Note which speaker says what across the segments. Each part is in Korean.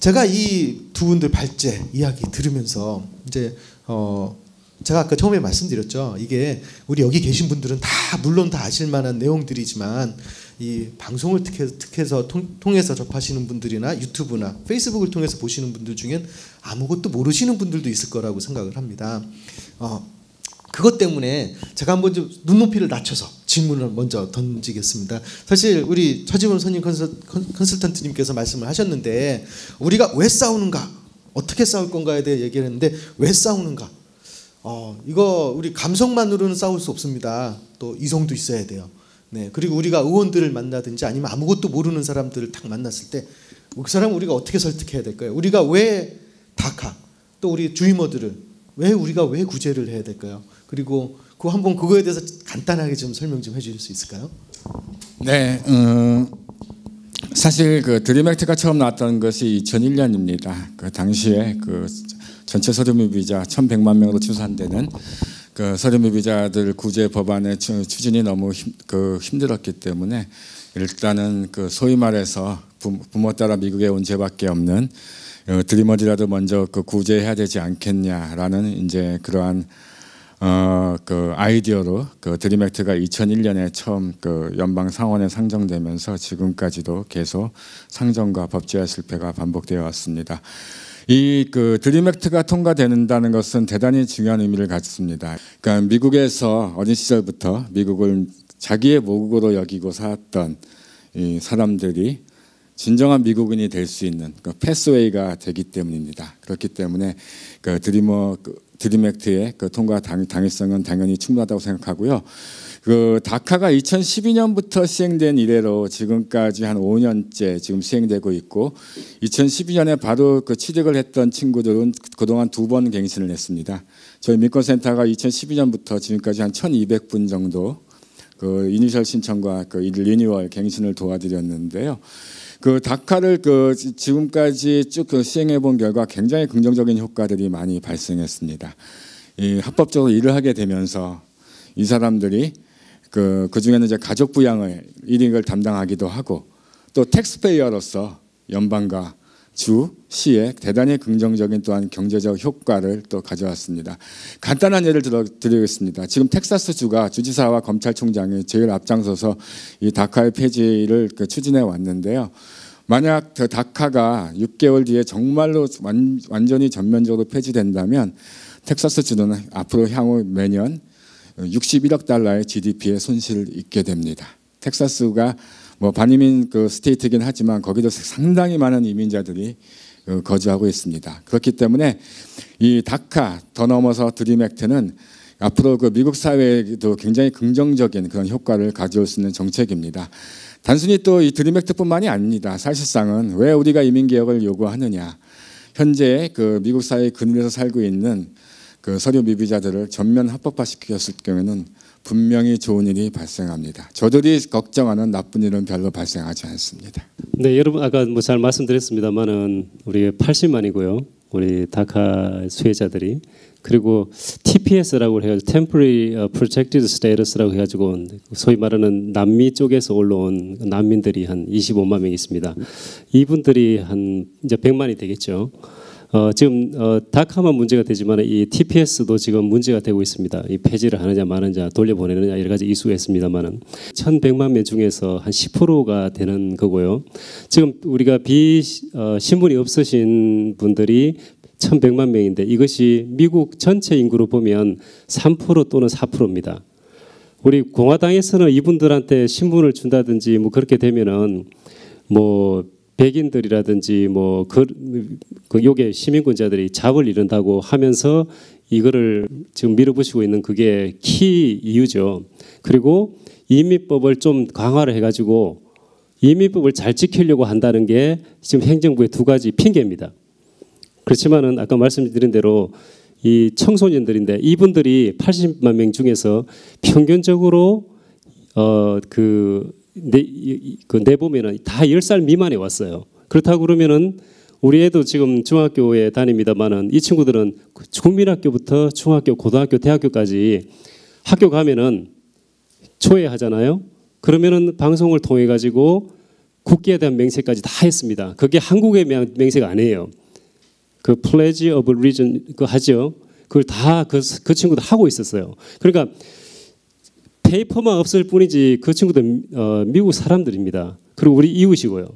Speaker 1: 제가 이 두 분들 발제 이야기 들으면서 이제 제가 아까 처음에 말씀드렸죠. 이게 우리 여기 계신 분들은 다 물론 다 아실 만한 내용들이지만 이 방송을 통해서 접하시는 분들이나 유튜브나 페이스북을 통해서 보시는 분들 중엔 아무것도 모르시는 분들도 있을 거라고 생각을 합니다. 그것 때문에 제가 한번 좀 눈높이를 낮춰서 질문을 먼저 던지겠습니다. 사실 우리 최지범 선임 컨설턴트님께서 말씀을 하셨는데 우리가 왜 싸우는가, 어떻게 싸울 건가에 대해 얘기를 했는데 왜 싸우는가? 이거 우리 감성만으로는 싸울 수 없습니다. 또 이성도 있어야 돼요. 네, 그리고 우리가 의원들을 만나든지 아니면 아무것도 모르는 사람들을 딱 만났을 때 그 사람 우리가 어떻게 설득해야 될까요? 우리가 왜 다카 또 우리 주임어들을 우리가 왜 구제를 해야 될까요? 그리고 한번 그거에 대해서 간단하게 좀 설명 좀 해주실 수 있을까요?
Speaker 2: 네, 사실 그 드림액트가 처음 나왔던 것이 2001년입니다. 그 당시에 그 전체 서류미비자 1,100만 명으로 추산되는 그 서류미비자들 구제 법안의 추진이 너무 힘들었기 때문에 일단은 그 소위 말해서 부모 따라 미국에 온 죄밖에 없는 드리머들이라도 먼저 그 구제해야 되지 않겠냐라는 이제 그러한 그 아이디어로 그 드림액트가 2001년에 처음 그 연방 상원에 상정되면서 지금까지도 계속 상정과 법제화 실패가 반복되어 왔습니다. 이 그 드림액트가 통과된다는 것은 대단히 중요한 의미를 갖습니다. 그러니까 미국에서 어린 시절부터 미국을 자기의 모국으로 여기고 살았던 이 사람들이 진정한 미국인이 될 수 있는 그 패스웨이가 되기 때문입니다. 그렇기 때문에 그 드림액트의 그 통과 당위성은 당연히 충분하다고 생각하고요. 그 다카가 2012년부터 시행된 이래로 지금까지 한 5년째 지금 시행되고 있고 2012년에 바로 그 취득을 했던 친구들은 그동안 2번 갱신을 했습니다. 저희 민권센터가 2012년부터 지금까지 한 1,200분 정도 그 이니셜 신청과 그 리뉴얼 갱신을 도와드렸는데요. 그 다카를 그 지금까지 쭉 그 시행해 본 결과 굉장히 긍정적인 효과들이 많이 발생했습니다. 이 합법적으로 일을 하게 되면서 이 사람들이 그 중에는 이제 가족 부양을 일익을 담당하기도 하고 또 텍스페이어로서 연방과 주, 시에 대단히 긍정적인 또한 경제적 효과를 또 가져왔습니다. 간단한 예를 드리겠습니다. 지금 텍사스 주가 주지사와 검찰총장이 제일 앞장서서 이 다카의 폐지를 추진해 왔는데요. 만약 그 다카가 6개월 뒤에 정말로 완전히 전면적으로 폐지된다면 텍사스 주는 앞으로 향후 매년 61억 달러의 GDP의 손실을 입게 됩니다. 텍사스가 뭐 반이민 그 스테이트이긴 하지만 거기도 상당히 많은 이민자들이 거주하고 있습니다. 그렇기 때문에 이 다카 더 넘어서 드림액트는 앞으로 그 미국 사회에도 굉장히 긍정적인 그런 효과를 가져올 수 있는 정책입니다. 단순히 또 이 드림액트뿐만이 아닙니다. 사실상은 왜 우리가 이민개혁을 요구하느냐? 현재 그 미국 사회의 그늘에서 살고 있는 그 서류 미비자들을 전면 합법화시켰을 경우에는 분명히 좋은 일이 발생합니다. 저들이 걱정하는 나쁜 일은 별로 발생하지 않습니다.
Speaker 3: 네, 여러분 아까 뭐 잘 말씀드렸습니다만은 우리 80만이고요. 우리 다카 수혜자들이 그리고 TPS라고 해서 Temporary Protected Status라고 해가지고 소위 말하는 남미 쪽에서 올라온 난민들이 한 25만 명 있습니다. 이분들이 한 이제 100만이 되겠죠. 지금 다카만 문제가 되지만 이 TPS도 지금 문제가 되고 있습니다. 이 폐지를 하느냐 마느냐 돌려보내느냐 여러 가지 이슈가 있습니다만은 1,100만 명 중에서 한 10%가 되는 거고요. 지금 우리가 신분이 없으신 분들이 1,100만 명인데 이것이 미국 전체 인구로 보면 3% 또는 4%입니다. 우리 공화당에서는 이분들한테 신분을 준다든지 뭐 그렇게 되면은 뭐 백인들이라든지 뭐 요게 시민권자들이 잡을 이룬다고 하면서 이거를 지금 밀어붙이고 있는 그게 키 이유죠. 그리고 이민법을 좀 강화를 해가지고 이민법을 잘 지키려고 한다는 게 지금 행정부의 두 가지 핑계입니다. 그렇지만은 아까 말씀드린 대로 이 청소년들인데 이분들이 80만 명 중에서 평균적으로 내보면은 다 10살 미만에 왔어요. 그렇다고 그러면은 우리 애도 지금 중학교에 다닙니다만은 이 친구들은 국민학교부터 중학교, 고등학교, 대학교까지 학교 가면은 초회하잖아요. 그러면은 방송을 통해 가지고 국기에 대한 맹세까지 다 했습니다. 그게 한국의 맹세가 아니에요. 그 Pledge of Allegiance 그거 하죠. 그걸 다 그 친구들 하고 있었어요. 그러니까 페이퍼만 없을 뿐이지 그 친구들 미국 사람들입니다. 그리고 우리 이웃이고요.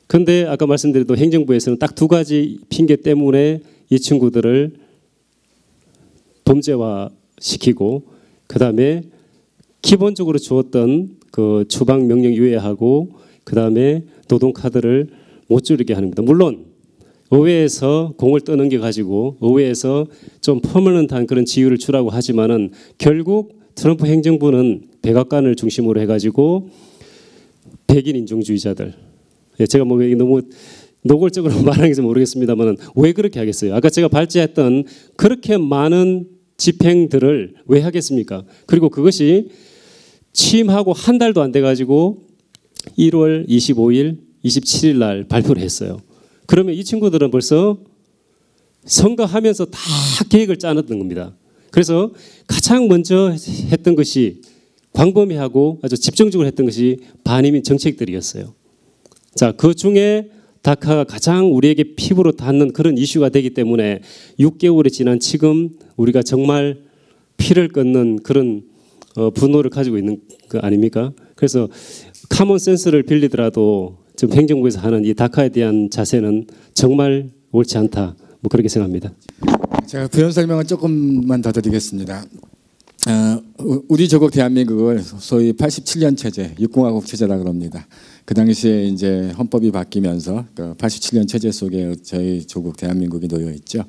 Speaker 3: 그런데 아까 말씀드린 행정부에서는 딱 두 가지 핑계 때문에 이 친구들을 범죄화 시키고 그다음에 기본적으로 주었던 그 추방 명령 유예하고 그다음에 노동 카드를 못 줄이게 하는 겁니다. 물론 의회에서 공을 떠넘겨 가지고 의회에서 좀 퍼머넌트한 그런 지위를 주라고 하지만은 결국 트럼프 행정부는 백악관을 중심으로 해가지고 백인 인종주의자들, 제가 뭐 너무 노골적으로 말하는지 모르겠습니다만은 왜 그렇게 하겠어요? 아까 제가 발제했던 그렇게 많은 집행들을 왜 하겠습니까? 그리고 그것이 취임하고 한 달도 안 돼가지고 1월 25일, 27일 날 발표를 했어요. 그러면 이 친구들은 벌써 선거하면서 다 계획을 짜놨던 겁니다. 그래서 가장 먼저 했던 것이 광범위하고 아주 집중적으로 했던 것이 반이민 정책들이었어요. 자, 그 중에 다카가 가장 우리에게 피부로 닿는 그런 이슈가 되기 때문에 6개월이 지난 지금 우리가 정말 피를 끓는 그런 분노를 가지고 있는 거 아닙니까? 그래서 카몬 센스를 빌리더라도 지금 행정부에서 하는 이 다카에 대한 자세는 정말 옳지 않다. 뭐 그렇게 생각합니다.
Speaker 2: 제가 부연 설명을 조금만 더 드리겠습니다. 우리 조국 대한민국을 소위 87년 체제, 육공화국 체제라 그럽니다. 그 당시에 이제 헌법이 바뀌면서 그 87년 체제 속에 저희 조국 대한민국이 놓여 있죠.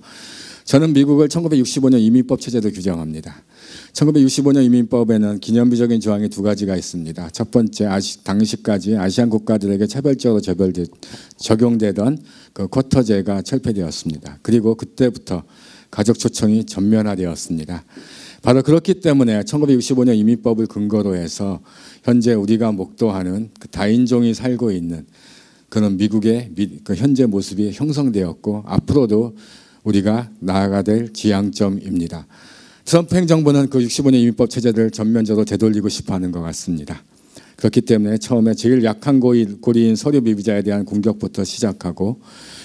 Speaker 2: 저는 미국을 1965년 이민법 체제로 규정합니다. 1965년 이민법에는 기념비적인 조항이 두 가지가 있습니다. 첫 번째, 당시까지 아시안 국가들에게 차별적으로 적용되던 그 쿼터제가 철폐되었습니다. 그리고 그때부터 가족 초청이 전면화되었습니다. 바로 그렇기 때문에 1965년 이민법을 근거로 해서 현재 우리가 목도하는 그 다인종이 살고 있는 그런 미국의 그 현재 모습이 형성되었고 앞으로도 우리가 나아가야 될 지향점입니다. 트럼프 행정부는 그 65년 이민법 체제를 전면적으로 되돌리고 싶어하는 것 같습니다. 그렇기 때문에 처음에 제일 약한 고리인 서류 미비자에 대한 공격부터 시작하고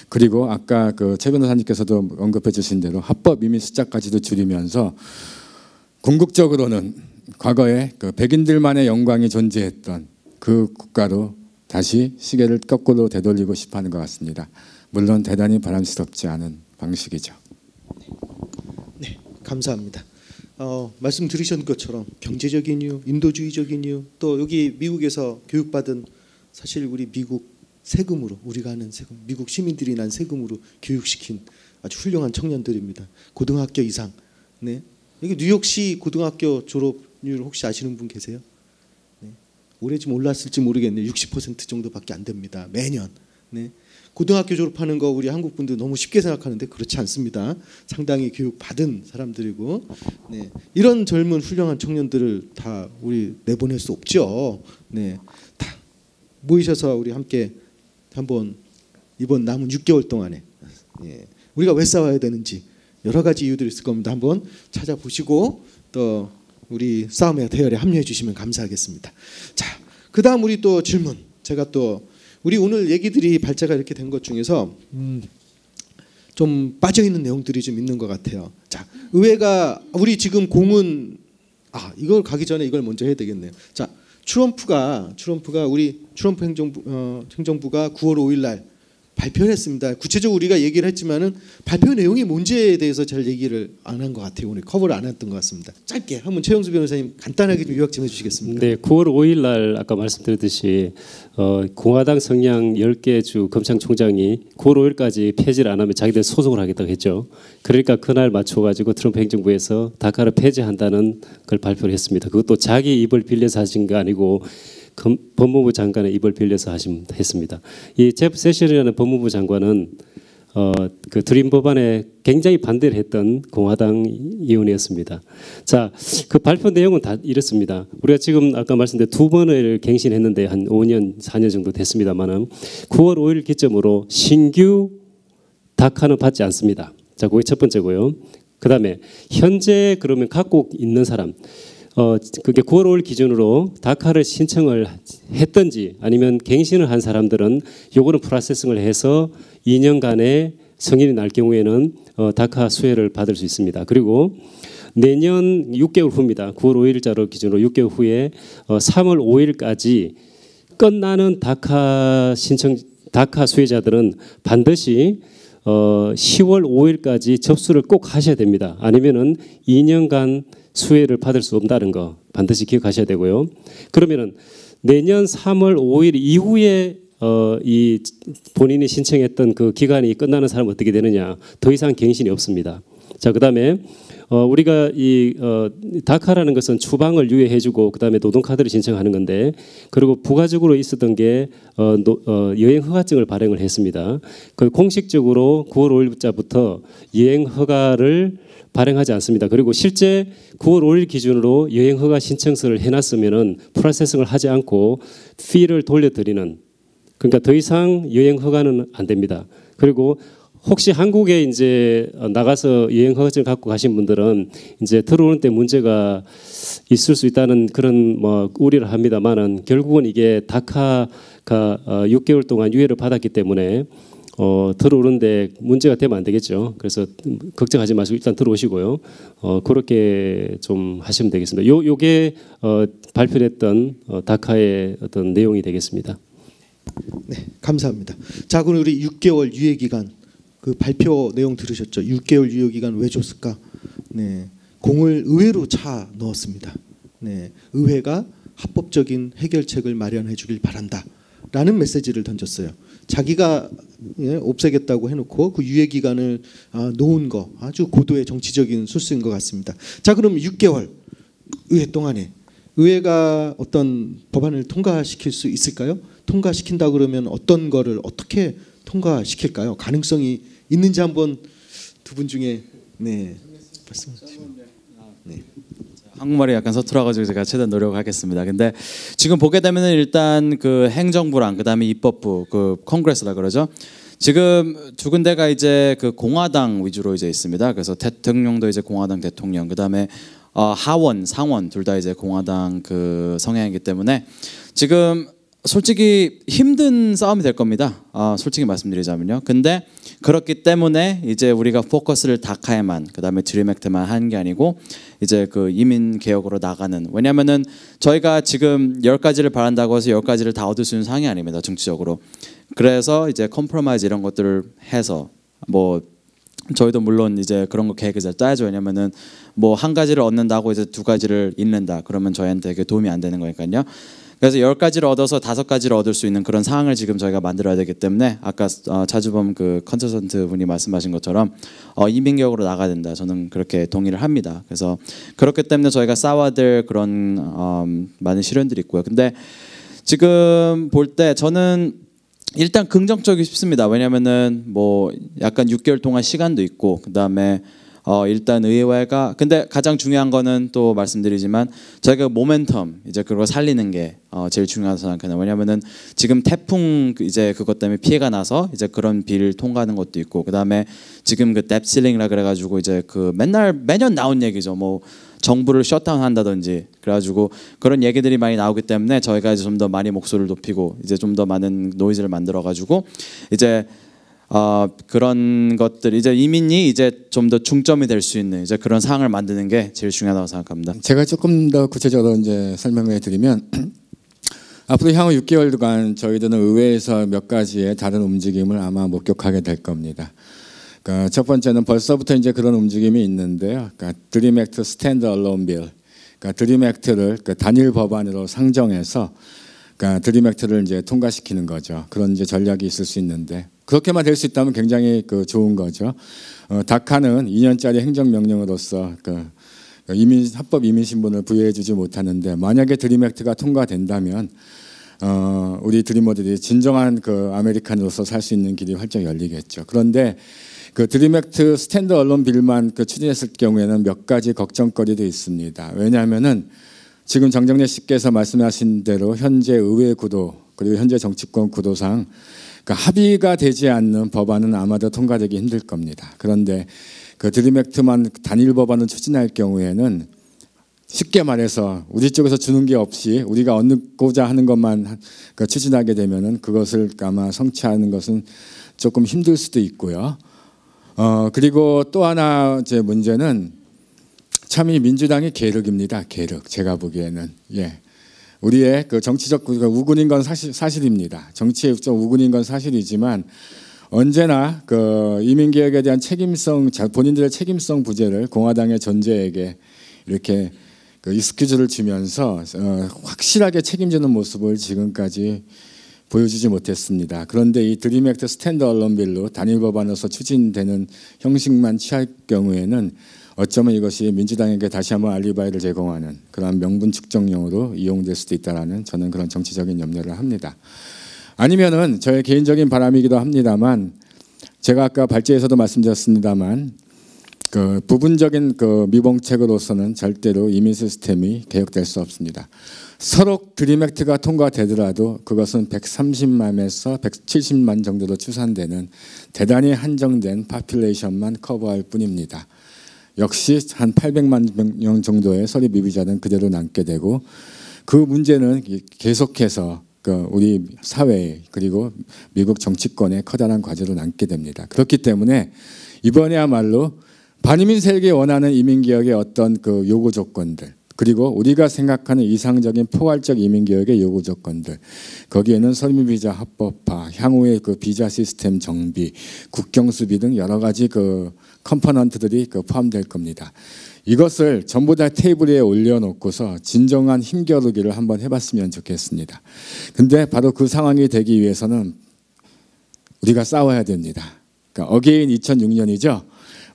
Speaker 2: 그리고 아까 그 최 변호사님께서도 언급해 주신 대로 합법 이민 숫자까지도 줄이면서 궁극적으로는 과거에 그 백인들만의 영광이 존재했던 그 국가로 다시 시계를 거꾸로 되돌리고 싶어하는 것 같습니다. 물론 대단히 바람스럽지 않은 방식이죠.
Speaker 1: 네, 감사합니다. 말씀 들으신 것처럼 경제적인 이유, 인도주의적인 이유, 또 여기 미국에서 교육받은 사실 우리 미국 세금으로 우리가 하는 세금, 미국 시민들이 난 세금으로 교육시킨 아주 훌륭한 청년들입니다. 고등학교 이상. 네. 여기 뉴욕시 고등학교 졸업률 혹시 아시는 분 계세요? 네. 올해 좀 올랐을지 모르겠네요. 60% 정도밖에 안 됩니다. 매년. 네. 고등학교 졸업하는 거 우리 한국 분들 너무 쉽게 생각하는데 그렇지 않습니다. 상당히 교육 받은 사람들이고, 네. 이런 젊은 훌륭한 청년들을 다 우리 내보낼 수 없죠. 네. 다 모이셔서 우리 함께 한번 이번 남은 6개월 동안에 우리가 왜 싸워야 되는지 여러 가지 이유들이 있을 겁니다. 한번 찾아보시고 또 우리 싸움의 대열에 합류해 주시면 감사하겠습니다. 자, 그다음 우리 또 질문. 제가 또 우리 오늘 얘기들이 발제가 이렇게 된 것 중에서 좀 빠져 있는 내용들이 좀 있는 것 같아요. 자, 의회가 우리 지금 공은 이걸 가기 전에 이걸 먼저 해야 되겠네요. 자, 트럼프가 우리 트럼프 행정부가 9월 5일 날 발표를 했습니다. 구체적으로 우리가 얘기를 했지만은 발표 내용이 뭔지에 대해서 잘 얘기를 안 한 것 같아요. 오늘 커버를 안 했던 것 같습니다. 짧게 한번 최영수 변호사님 간단하게 좀 요약 좀 해주시겠습니까?
Speaker 3: 네, 9월 5일 날 아까 말씀드렸듯이 공화당 성향 10개 주 검찰총장이 9월 5일까지 폐지를 안 하면 자기들 소송을 하겠다고 했죠. 그러니까 그날 맞춰가지고 트럼프 행정부에서 다카를 폐지한다는 걸 발표를 했습니다. 그것도 자기 입을 빌려서 하신 거 아니고 법무부 장관의 입을 빌려서 했습니다. 이 제프 세션이라는 법무부 장관은 그 드림 법안에 굉장히 반대를 했던 공화당 의원이었습니다. 자, 그 발표 내용은 다 이렇습니다. 우리가 지금 아까 말씀드린 두 번을 갱신했는데 한 5년, 4년 정도 됐습니다만은 9월 5일 기점으로 신규 다카는 받지 않습니다. 자, 그게 첫 번째고요. 그 다음에 현재 그러면 갖고 있는 사람. 그게 9월 5일 기준으로 다카를 신청을 했든지 아니면 갱신을 한 사람들은 요거는 프로세싱을 해서 2년간의 성인이 날 경우에는 다카 수혜를 받을 수 있습니다. 그리고 내년 6개월 후입니다. 9월 5일자로 기준으로 6개월 후에 3월 5일까지 끝나는 다카 수혜자들은 반드시 10월 5일까지 접수를 꼭 하셔야 됩니다. 아니면은 2년간 수혜를 받을 수 없다는 거 반드시 기억하셔야 되고요. 그러면은 내년 3월 5일 이후에 이 본인이 신청했던 그 기간이 끝나는 사람은 어떻게 되느냐? 더 이상 갱신이 없습니다. 자, 그다음에 우리가 이 다카라는 것은 추방을 유예해주고 그다음에 노동카드를 신청하는 건데, 그리고 부가적으로 있었던 게 여행 허가증을 발행을 했습니다. 그 공식적으로 9월 5일자부터 여행 허가를 발행하지 않습니다. 그리고 실제 9월 5일 기준으로 여행 허가 신청서를 해놨으면은 프로세싱을 하지 않고 피를 돌려드리는, 그러니까 더 이상 여행 허가는 안 됩니다. 그리고 혹시 한국에 이제 나가서 여행 허가증을 갖고 가신 분들은 이제 들어오는 때 문제가 있을 수 있다는 그런 뭐 우려를 합니다만은, 결국은 이게 다카가 6개월 동안 유예를 받았기 때문에 들어오는데 문제가 되면 안 되겠죠. 그래서 걱정하지 마시고 일단 들어오시고요. 그렇게 좀 하시면 되겠습니다. 요게 발표됐던 다카의 어떤 내용이 되겠습니다.
Speaker 1: 네, 감사합니다. 자, 그럼 우리 6개월 유예 기간 그 발표 내용 들으셨죠? 6개월 유예 기간 왜 줬을까? 네, 공을 의회로 차 넣었습니다. 네, 의회가 합법적인 해결책을 마련해 주길 바란다라는 메시지를 던졌어요. 자기가 없애겠다고 해놓고 그 유예 기간을 놓은 거 아주 고도의 정치적인 술수인 것 같습니다. 자, 그럼 6개월 의회 동안에 의회가 어떤 법안을 통과시킬 수 있을까요? 통과시킨다 그러면 어떤 거를 어떻게 통과시킬까요? 가능성이 있는지 한번 두 분 중에 말씀해 주시죠. 네.
Speaker 4: 한국말이 약간 서툴어가지고 제가 최대한 노력하겠습니다. 근데 지금 보게 되면은 일단 그 행정부랑 그다음에 입법부, 그 콩그레스라 그러죠. 지금 두 군데가 이제 그 공화당 위주로 이제 있습니다. 그래서 대통령도 이제 공화당 대통령, 그다음에 하원, 상원 둘 다 이제 공화당 그 성향이기 때문에 지금 솔직히 힘든 싸움이 될 겁니다. 솔직히 말씀드리자면요. 근데 그렇기 때문에 이제 우리가 포커스를 다카에만, 그다음에 드림 액트만 하는 게 아니고 이제 그 이민 개혁으로 나가는, 왜냐면은 저희가 지금 10가지를 바란다고 해서 10가지를 다 얻을 수 있는 상황이 아닙니다. 정치적으로. 그래서 이제 컴프로마이즈 이런 것들을 해서 뭐 저희도 물론 이제 그런 거 계획을 잘 짜야죠. 왜냐면은 뭐 한 가지를 얻는다고 이제 두 가지를 잃는다 그러면 저희한테 그게 도움이 안 되는 거니까요. 그래서 10가지를 얻어서 5가지를 얻을 수 있는 그런 상황을 지금 저희가 만들어야 되기 때문에 아까 차주범 그 컨설턴트 분이 말씀하신 것처럼 이민개혁으로 나가야 된다. 저는 그렇게 동의를 합니다. 그래서 그렇기 때문에 저희가 싸워야 될 그런 많은 시련들이 있고요. 근데 지금 볼 때 저는 일단 긍정적이고 싶습니다. 왜냐면은 뭐 약간 6개월 동안 시간도 있고 그다음에 일단 의회가, 근데 가장 중요한 거는 또 말씀드리지만 저희가 모멘텀 이제 그걸 살리는 게 제일 중요하다고 생각해요. 왜냐면은 지금 태풍 이제 그것 때문에 피해가 나서 이제 그런 비를 통과하는 것도 있고, 그다음에 지금 그 뎁 실링이라 그래가지고 이제 그 매년 나온 얘기죠. 뭐 정부를 셧다운 한다든지 그래가지고 그런 얘기들이 많이 나오기 때문에 저희가 이제 좀 더 많이 목소리를 높이고 이제 좀 더 많은 노이즈를 만들어가지고 이제 그런 것들 이제 이민이 이제 좀 더 중점이 될 수 있는 이제 그런 상황을 만드는 게 제일 중요하다고 생각합니다.
Speaker 2: 제가 조금 더 구체적으로 이제 설명해 드리면 앞으로 향후 6개월간 저희들은 의회에서 몇 가지의 다른 움직임을 아마 목격하게 될 겁니다. 그러니까 첫 번째는 벌써부터 이제 그런 움직임이 있는데요. 그러니까 드림 액트 스탠드 얼론 빌, 그러니까 드림 액트를 그 단일 법안으로 상정해서 그러니까 드림 액트를 이제 통과시키는 거죠. 그런 이제 전략이 있을 수 있는데 그렇게만 될 수 있다면 굉장히 그 좋은 거죠. 다카는 2년짜리 행정명령으로서 그 합법 이민 신분을 부여해주지 못하는데 만약에 드림 액트가 통과된다면 우리 드리머들이 진정한 그 아메리칸으로서 살 수 있는 길이 활짝 열리겠죠. 그런데 그 드림 액트 스탠드 언론 빌만 그 추진했을 경우에는 몇 가지 걱정거리도 있습니다. 왜냐하면은 지금 정정래 씨께서 말씀하신 대로 현재 의회 구도 그리고 현재 정치권 구도상 그러니까 합의가 되지 않는 법안은 아마도 통과되기 힘들 겁니다. 그런데 그 드림 액트만 단일 법안을 추진할 경우에는 쉽게 말해서 우리 쪽에서 주는 게 없이 우리가 얻고자 하는 것만 추진하게 되면은 그것을 아마 성취하는 것은 조금 힘들 수도 있고요. 그리고 또 하나 제 문제는 참 이 민주당의 계륵입니다. 계륵. 제가 보기에는 우리의 그 정치적 우군인 건 사실입니다. 정치의 우군인 건 사실이지만 언제나 그 이민개혁에 대한 책임성, 본인들의 책임성 부재를 공화당의 존재에게 이렇게 그 익스큐즈를 주면서 확실하게 책임지는 모습을 지금까지 보여주지 못했습니다. 그런데 이 드림 액트 스탠드 얼론 빌로 단일 법안으로서 추진되는 형식만 취할 경우에는 어쩌면 이것이 민주당에게 다시 한번 알리바이를 제공하는 그런 명분 축적용으로 이용될 수도 있다라는 저는 그런 정치적인 염려를 합니다. 아니면은 저의 개인적인 바람이기도 합니다만 제가 아까 발제에서도 말씀드렸습니다만 그 부분적인 그 미봉책으로서는 절대로 이민 시스템이 개혁될 수 없습니다. 서로 드림 액트가 통과되더라도 그것은 130만에서 170만 정도로 추산되는 대단히 한정된 파퓰레이션만 커버할 뿐입니다. 역시 한 800만 명 정도의 서리 미비자는 그대로 남게 되고 그 문제는 계속해서 우리 사회 그리고 미국 정치권의 커다란 과제로 남게 됩니다. 그렇기 때문에 이번에야말로 반이민 세력이 원하는 이민개혁의 어떤 그 요구 조건들 그리고 우리가 생각하는 이상적인 포괄적 이민개혁의 요구 조건들 거기에는 서리미비자 합법화, 향후의 그 비자 시스템 정비, 국경수비 등 여러 가지 그 컴포넌트들이 포함될 겁니다. 이것을 전부 다 테이블 위에 올려놓고서 진정한 힘겨루기를 한번 해봤으면 좋겠습니다. 근데 바로 그 상황이 되기 위해서는 우리가 싸워야 됩니다. 그러니까 어게인 2006년이죠.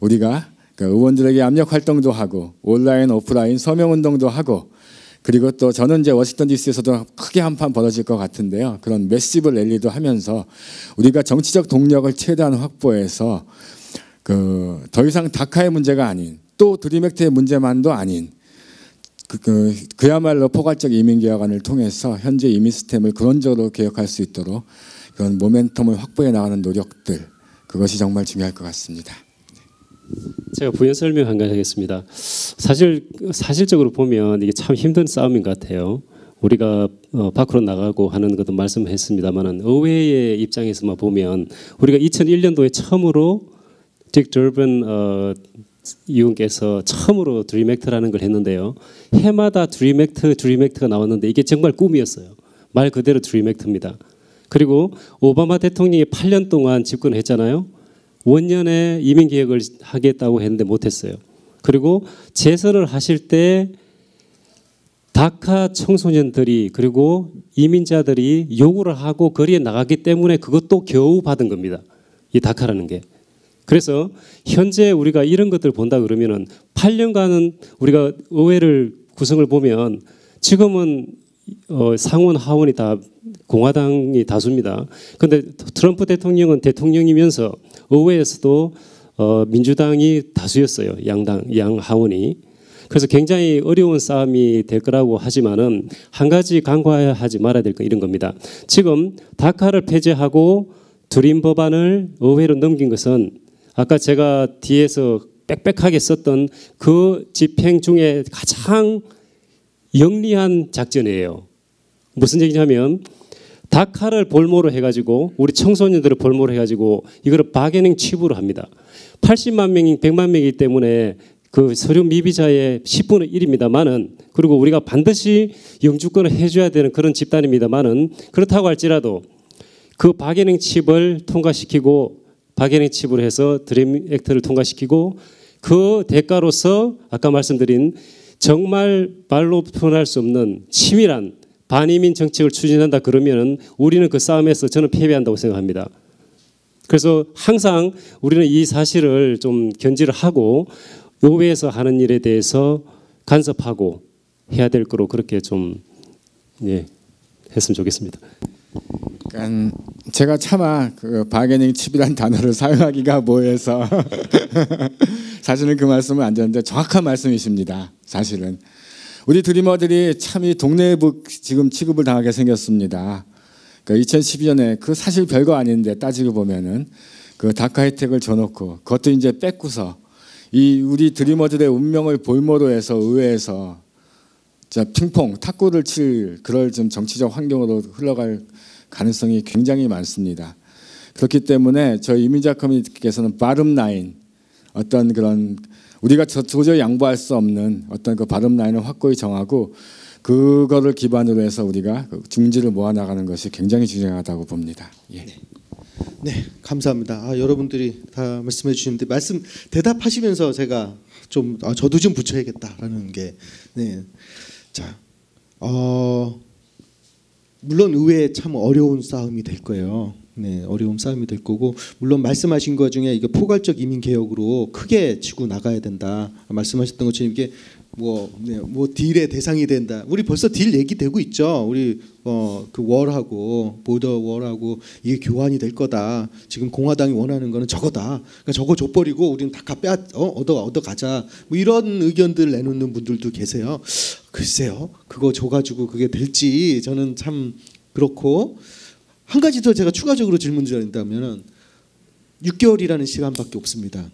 Speaker 2: 우리가 의원들에게 압력 활동도 하고 온라인 오프라인 서명운동도 하고 그리고 또 저는 이제 워싱턴 DC에서도 크게 한판 벌어질 것 같은데요. 그런 매시브 랠리도 하면서 우리가 정치적 동력을 최대한 확보해서 더 이상 다카의 문제가 아닌 또 드림 액트의 문제만도 아닌 그야말로 포괄적 이민개혁안을 통해서 현재 이민 시스템을 근원적으로 개혁할 수 있도록 그런 모멘텀을 확보해 나가는 노력들 그것이 정말 중요할 것 같습니다.
Speaker 3: 제가 부연 설명 한 가지 하겠습니다. 사실적으로 보면 이게 참 힘든 싸움인 것 같아요. 우리가 밖으로 나가고 하는 것도 말씀했습니다만 의회의 입장에서만 보면 우리가 2001년도에 처음으로 딕 저번 의원께서 처음으로 드림 액트라는 걸 했는데요. 해마다 드림 액트가 나왔는데 이게 정말 꿈이었어요. 말 그대로 드림 액트입니다. 그리고 오바마 대통령이 8년 동안 집권했잖아요. 원년에 이민개혁을 하겠다고 했는데 못했어요. 그리고 재선을 하실 때 다카 청소년들이 그리고 이민자들이 요구를 하고 거리에 나가기 때문에 그것도 겨우 받은 겁니다. 이 다카라는 게. 그래서 현재 우리가 이런 것들 본다 그러면은 8년간은 우리가 의회를 구성을 보면 지금은 상원 하원이 다 공화당이 다수입니다. 그런데 트럼프 대통령은 대통령이면서 의회에서도 민주당이 다수였어요. 양 하원이. 그래서 굉장히 어려운 싸움이 될 거라고 하지만은 한 가지 간과하지 말아야 될 거 이런 겁니다. 지금 다카를 폐지하고 드림 법안을 의회로 넘긴 것은 아까 제가 뒤에서 빽빽하게 썼던 그 집행 중에 가장 영리한 작전이에요. 무슨 얘기냐면 다카를 볼모로 해가지고 우리 청소년들을 볼모로 해가지고 이거를 바게닝 칩으로 합니다. 80만 명이 100만 명이기 때문에 그 서류 미비자의 10분의 1입니다만은 그리고 우리가 반드시 영주권을 해줘야 되는 그런 집단입니다만은 그렇다고 할지라도 그 바게닝 칩을 통과시키고 바게닝 칩을 해서 드림 액트를 통과시키고 그 대가로서 아까 말씀드린 정말 말로 표현할 수 없는 치밀한 반이민 정책을 추진한다 그러면은 우리는 그 싸움에서 저는 패배한다고 생각합니다. 그래서 항상 우리는 이 사실을 좀 견지를 하고 의회에서 하는 일에 대해서 간섭하고 해야 될 거로 그렇게 좀 했으면 좋겠습니다.
Speaker 2: 그러니까 제가 차마 그 바게닝 칩이란 단어를 사용하기가 뭐해서 사실은 그 말씀을 안 드렸는데 정확한 말씀이십니다. 사실은 우리 드리머들이 참 이 동네북 지금 취급을 당하게 생겼습니다. 그 2012년에 그 사실 별거 아닌데 따지고 보면은 그 다카 혜택을 줘놓고 그것도 이제 뺏고서 이 우리 드리머들의 운명을 볼모로 해서 의회에서 핑퐁 탁구를 칠 그럴 좀 정치적 환경으로 흘러갈 가능성이 굉장히 많습니다. 그렇기 때문에 저희 이민자 커뮤니티께서는 바름 라인 어떤 그런 우리가 도저히 양보할 수 없는 어떤 그 바름 라인을 확고히 정하고 그거를 기반으로 해서 우리가 중지를 모아나가는 것이 굉장히 중요하다고 봅니다. 예.
Speaker 1: 네, 감사합니다. 여러분들이 다 말씀해 주시는데 말씀 대답하시면서 제가 좀 저도 좀 붙여야겠다라는 게 네. 자, 물론 의회에 참 어려운 싸움이 될 거예요. 네, 어려운 싸움이 될 거고 물론 말씀하신 것 중에 이게 포괄적 이민 개혁으로 크게 치고 나가야 된다. 말씀하셨던 것처럼 이게 뭐 딜의 대상이 된다. 우리 벌써 딜 얘기되고 있죠. 우리 그 월하고 보더 월하고 이게 교환이 될 거다. 지금 공화당이 원하는 거는 저거다. 그러니까 저거 줘버리고 우리는 다 얻어 가자. 뭐 이런 의견들 내놓는 분들도 계세요. 글쎄요, 그거 줘가지고 그게 될지 저는 참 그렇고 한 가지 더 제가 추가적으로 질문드린다면은 6개월이라는 시간밖에 없습니다.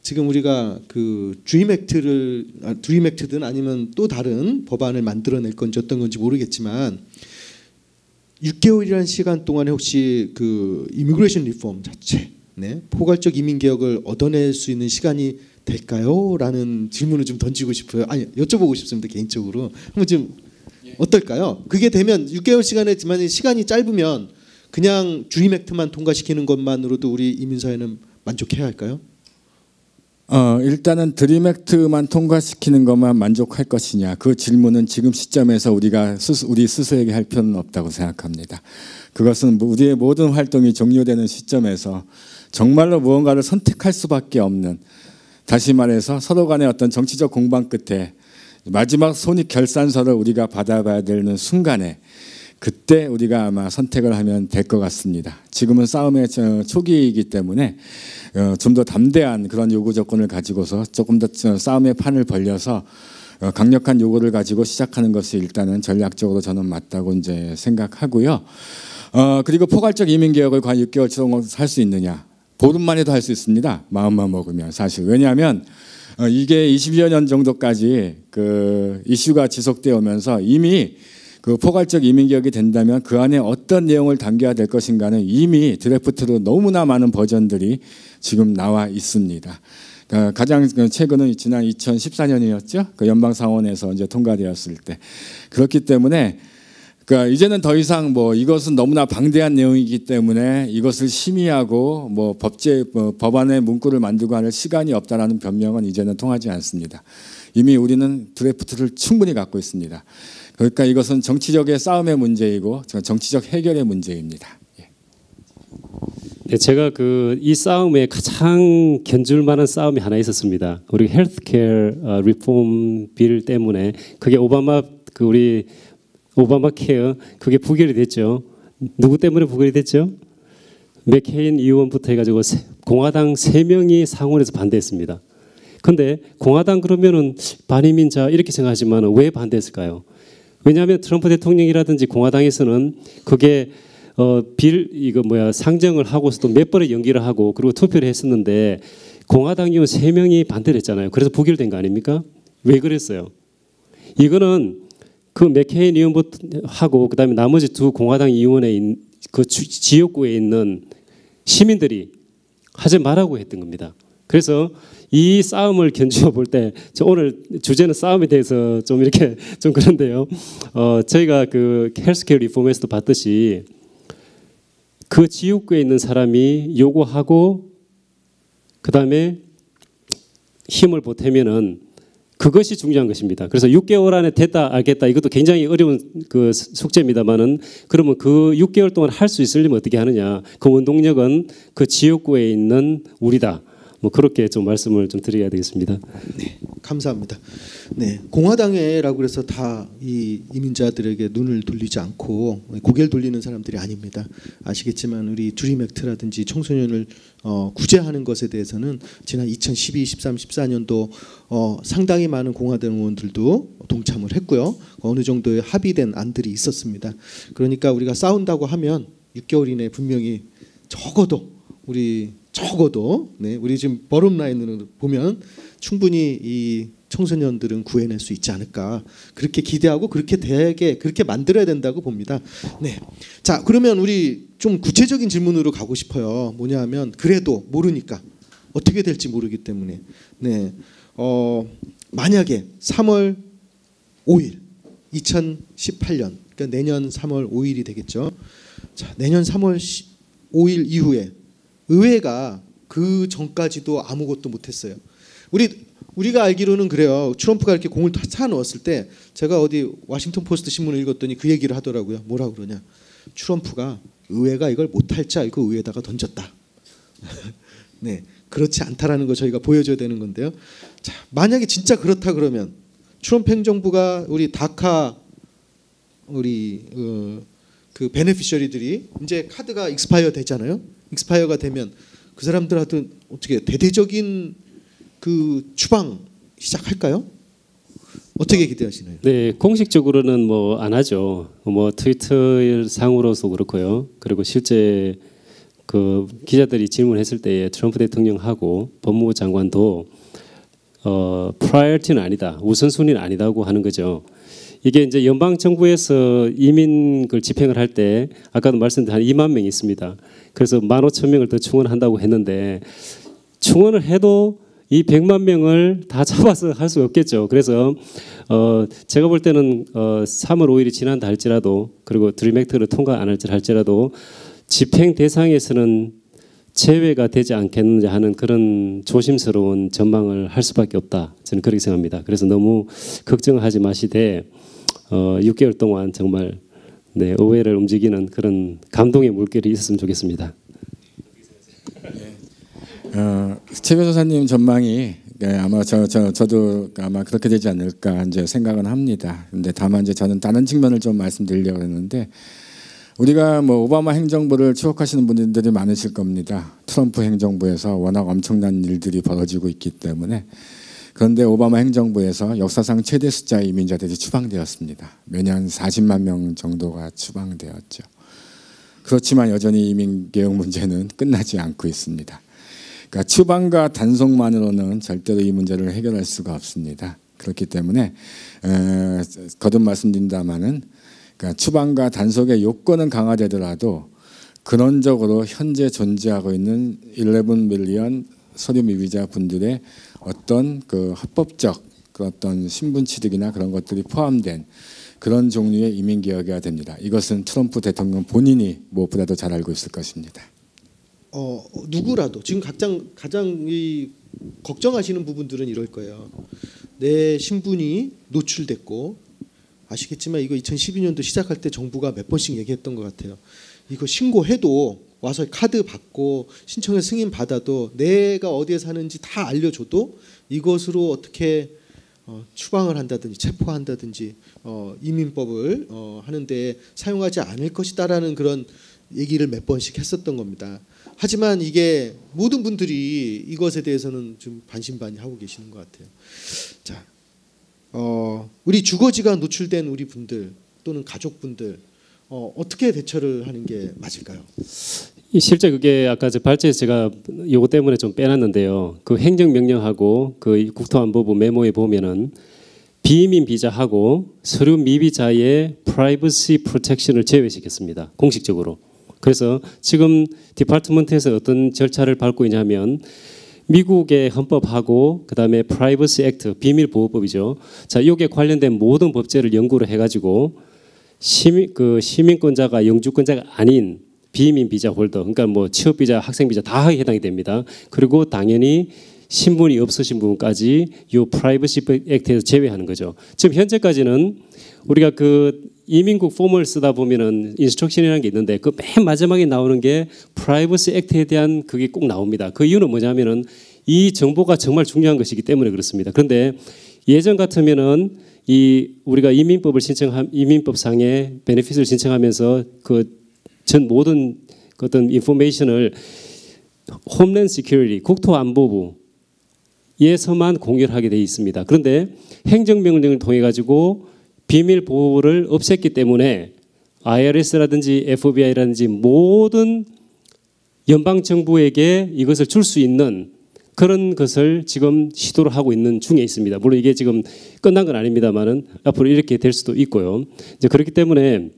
Speaker 1: 지금 우리가 그 드림 액트든 아니면 또 다른 법안을 만들어낼 건지 어떤 건지 모르겠지만 6개월이라는 시간 동안에 혹시 그 이미그레이션 리폼 자체, 네, 포괄적 이민 개혁을 얻어낼 수 있는 시간이 될까요? 라는 질문을 좀 던지고 싶어요. 아니, 여쭤보고 싶습니다. 개인적으로. 한번 좀 어떨까요? 그게 되면 6개월 시간이지만 시간이 짧으면 그냥 드림 액트만 통과시키는 것만으로도 우리 이민사회는 만족해야 할까요?
Speaker 2: 일단은 드림 액트만 통과시키는 것만 만족할 것이냐 그 질문은 지금 시점에서 우리 스스로에게 할 필요는 없다고 생각합니다. 그것은 우리의 모든 활동이 종료되는 시점에서 정말로 무언가를 선택할 수밖에 없는, 다시 말해서 서로 간의 어떤 정치적 공방 끝에 마지막 손익 결산서를 우리가 받아봐야 되는 순간에 그때 우리가 아마 선택을 하면 될 것 같습니다. 지금은 싸움의 초기이기 때문에 좀 더 담대한 그런 요구 조건을 가지고서 조금 더 싸움의 판을 벌려서 강력한 요구를 가지고 시작하는 것이 일단은 전략적으로 저는 맞다고 이제 생각하고요. 그리고 포괄적 이민 개혁을 과연 6개월 동안 할 수 있느냐? 보름만 해도 할 수 있습니다. 마음만 먹으면 사실. 왜냐하면 이게 20여 년 정도까지 그 이슈가 지속되어 오면서 이미 그 포괄적 이민 개혁이 된다면 그 안에 어떤 내용을 담겨야 될 것인가는 이미 드래프트로 너무나 많은 버전들이 지금 나와 있습니다. 가장 최근은 지난 2014년이었죠. 그 연방상원에서 이제 통과되었을 때. 그렇기 때문에 그러니까 이제는 더 이상 뭐 이것은 너무나 방대한 내용이기 때문에 이것을 심의하고 뭐 법안의 문구를 만들고 하는 시간이 없다라는 변명은 이제는 통하지 않습니다. 이미 우리는 드래프트를 충분히 갖고 있습니다. 그러니까 이것은 정치적의 싸움의 문제이고 정치적 해결의 문제입니다.
Speaker 3: 네, 제가 이 싸움에 가장 견줄 만한 싸움이 하나 있었습니다. 우리 헬스케어 리폼 빌 때문에 그게 우리 오바마 케어 그게 부결이 됐죠. 누구 때문에 부결이 됐죠? 맥케인 의원부터 해가지고 공화당 3명이 상원에서 반대했습니다. 그런데 공화당 그러면은 반이민자 이렇게 생각하지만 왜 반대했을까요? 왜냐하면 트럼프 대통령이라든지 공화당에서는 그게 상정을 하고서도 몇 번을 연기를 하고 그리고 투표를 했었는데 공화당 의원 3명이 반대를 했잖아요. 그래서 부결된 거 아닙니까? 왜 그랬어요? 이거는 그 맥케인 의원부터 하고 그다음에 나머지 2 공화당 의원의 그 지역구에 있는 시민들이 하지 말라고 했던 겁니다. 그래서 이 싸움을 견주어 볼 때 오늘 주제는 싸움에 대해서 좀 이렇게 좀 그런데요. 저희가 그 헬스케어 리폼에서도 봤듯이 그 지역구에 있는 사람이 요구하고 그다음에 힘을 보태면은 그것이 중요한 것입니다. 그래서 6개월 안에 됐다 알겠다 이것도 굉장히 어려운 그 숙제입니다만은 그러면 그 6개월 동안 할 수 있으려면 어떻게 하느냐? 그 원동력은 그 지역구에 있는 우리다. 뭐 그렇게 좀 말씀을 좀 드려야 되겠습니다.
Speaker 1: 네, 감사합니다. 네, 공화당에라고 그래서 다 이 이민자들에게 눈을 돌리지 않고 고개를 돌리는 사람들이 아닙니다. 아시겠지만 우리 드림 액트라든지 청소년을 구제하는 것에 대해서는 지난 2012, 13, 14년도 상당히 많은 공화당 의원들도 동참을 했고요. 어느 정도의 합의된 안들이 있었습니다. 그러니까 우리가 싸운다고 하면 6개월 이내에 분명히 적어도 우리 지금 버럼 라인으로 보면 충분히 이 청소년들은 구해낼 수 있지 않을까 그렇게 기대하고 그렇게 되게 그렇게 만들어야 된다고 봅니다. 네, 자 그러면 우리 좀 구체적인 질문으로 가고 싶어요. 뭐냐면 그래도 모르니까 어떻게 될지 모르기 때문에 네, 만약에 3월 5일 2018년 그러니까 내년 3월 5일이 되겠죠. 자 내년 3월 5일 이후에 의회가 그 전까지도 아무것도 못했어요. 우리가 알기로는 그래요. 트럼프가 이렇게 공을 차 넣었을 때 제가 어디 워싱턴 포스트 신문을 읽었더니 그 얘기를 하더라고요. 뭐라고 그러냐. 트럼프가 의회가 이걸 못할 줄 알고 의회에다가 던졌다. 네, 그렇지 않다라는 거 저희가 보여줘야 되는 건데요. 자, 만약에 진짜 그렇다 그러면 트럼프 행정부가 우리 다카 우리 그 베네피셔리들이 이제 카드가 익스파이어 되잖아요. 익스파이어가 되면 그 사람들한테 어떻게 대대적인 그 추방 시작할까요? 어떻게 기대하시나요?
Speaker 3: 네, 공식적으로는 뭐 안 하죠. 뭐 트위터 상으로서 그렇고요. 그리고 실제 그 기자들이 질문했을 때에 트럼프 대통령하고 법무부 장관도 프라이어티는 아니다, 우선순위는 아니다고 하는 거죠. 이게 이제 연방 정부에서 이민을 집행을 할 때 아까도 말씀드린 한 2만 명이 있습니다. 그래서 15,000명을 더 충원한다고 했는데 충원을 해도 이 100만 명을 다 잡아서 할 수 없겠죠. 그래서 제가 볼 때는 3월 5일이 지난다 할지라도 그리고 드림 액트를 통과 안 할지라도 집행 대상에서는 제외가 되지 않겠느냐 하는 그런 조심스러운 전망을 할 수밖에 없다. 저는 그렇게 생각합니다. 그래서 너무 걱정하지 마시되 6개월 동안 정말 네, 의회를 움직이는 그런 감동의 물결이 있었으면 좋겠습니다.
Speaker 2: 최 변호사님 전망이 네, 아마 저도 아마 그렇게 되지 않을까 이제 생각은 합니다. 근데 다만 이제 저는 다른 측면을 좀 말씀드리려고 했는데 우리가 뭐 오바마 행정부를 추억하시는 분들이 많으실 겁니다. 트럼프 행정부에서 워낙 엄청난 일들이 벌어지고 있기 때문에 그런데 오바마 행정부에서 역사상 최대 숫자의 이민자들이 추방되었습니다. 매년 40만 명 정도가 추방되었죠. 그렇지만 여전히 이민 개혁 문제는 끝나지 않고 있습니다. 그러니까 추방과 단속만으로는 절대로 이 문제를 해결할 수가 없습니다. 그렇기 때문에 거듭 말씀드린다마는 그러니까 추방과 단속의 요건은 강화되더라도 근원적으로 현재 존재하고 있는 11 밀리언 서류 미비자 분들의 어떤 그 합법적 그 어떤 신분 취득이나 그런 것들이 포함된 그런 종류의 이민 개혁이어야 됩니다. 이것은 트럼프 대통령 본인이 무엇보다도 잘 알고 있을 것입니다.
Speaker 1: 누구라도 지금 가장 이 걱정하시는 부분들은 이럴 거예요. 내 신분이 노출됐고 아시겠지만 이거 2012년도 시작할 때 정부가 몇 번씩 얘기했던 것 같아요. 이거 신고해도 와서 카드 받고 신청해서 승인 받아도 내가 어디에 사는지 다 알려줘도 이것으로 어떻게 추방을 한다든지 체포한다든지 이민법을 하는데 사용하지 않을 것이다라는 그런 얘기를 몇 번씩 했었던 겁니다. 하지만 이게 모든 분들이 이것에 대해서는 좀 반신반의하고 계시는 것 같아요. 자, 우리 주거지가 노출된 우리 분들 또는 가족분들 어떻게 대처를 하는 게 맞을까요?
Speaker 3: 실제 그게 아까 발제에서 제가 요거 때문에 좀 빼놨는데요. 그 행정명령하고 그 국토안보부 메모에 보면은 비이민 비자하고 서류 미비자의 프라이버시 프로텍션을 제외시켰습니다. 공식적으로. 그래서 지금 디파트먼트에서 어떤 절차를 밟고 있냐면 미국의 헌법하고 그다음에 프라이버시 액트 비밀보호법이죠. 자, 여기에 관련된 모든 법제를 연구를 해가지고 시민권자가 영주권자가 아닌 비이민 비자 홀더, 그러니까 뭐 취업 비자, 학생 비자 다 해당이 됩니다. 그리고 당연히 신분이 없으신 부분까지 이 프라이버시 액트에서 제외하는 거죠. 지금 현재까지는 우리가 그 이민국 폼을 쓰다 보면은 인스트럭션이라는 게 있는데 그 맨 마지막에 나오는 게 프라이버시 액트에 대한 그게 꼭 나옵니다. 그 이유는 뭐냐면은 이 정보가 정말 중요한 것이기 때문에 그렇습니다. 그런데 예전 같으면은 이 우리가 이민법상의 베네핏을 신청하면서 그 전 모든 어떤 인포메이션을 홈랜드 시큐리티 국토안보부에서만 공유를 하게 돼 있습니다. 그런데 행정명령을 통해 가지고 비밀 보호를 없앴기 때문에 IRS라든지 FBI라든지 모든 연방 정부에게 이것을 줄 수 있는 그런 것을 지금 시도를 하고 있는 중에 있습니다. 물론 이게 지금 끝난 건 아닙니다만은 앞으로 이렇게 될 수도 있고요. 이제 그렇기 때문에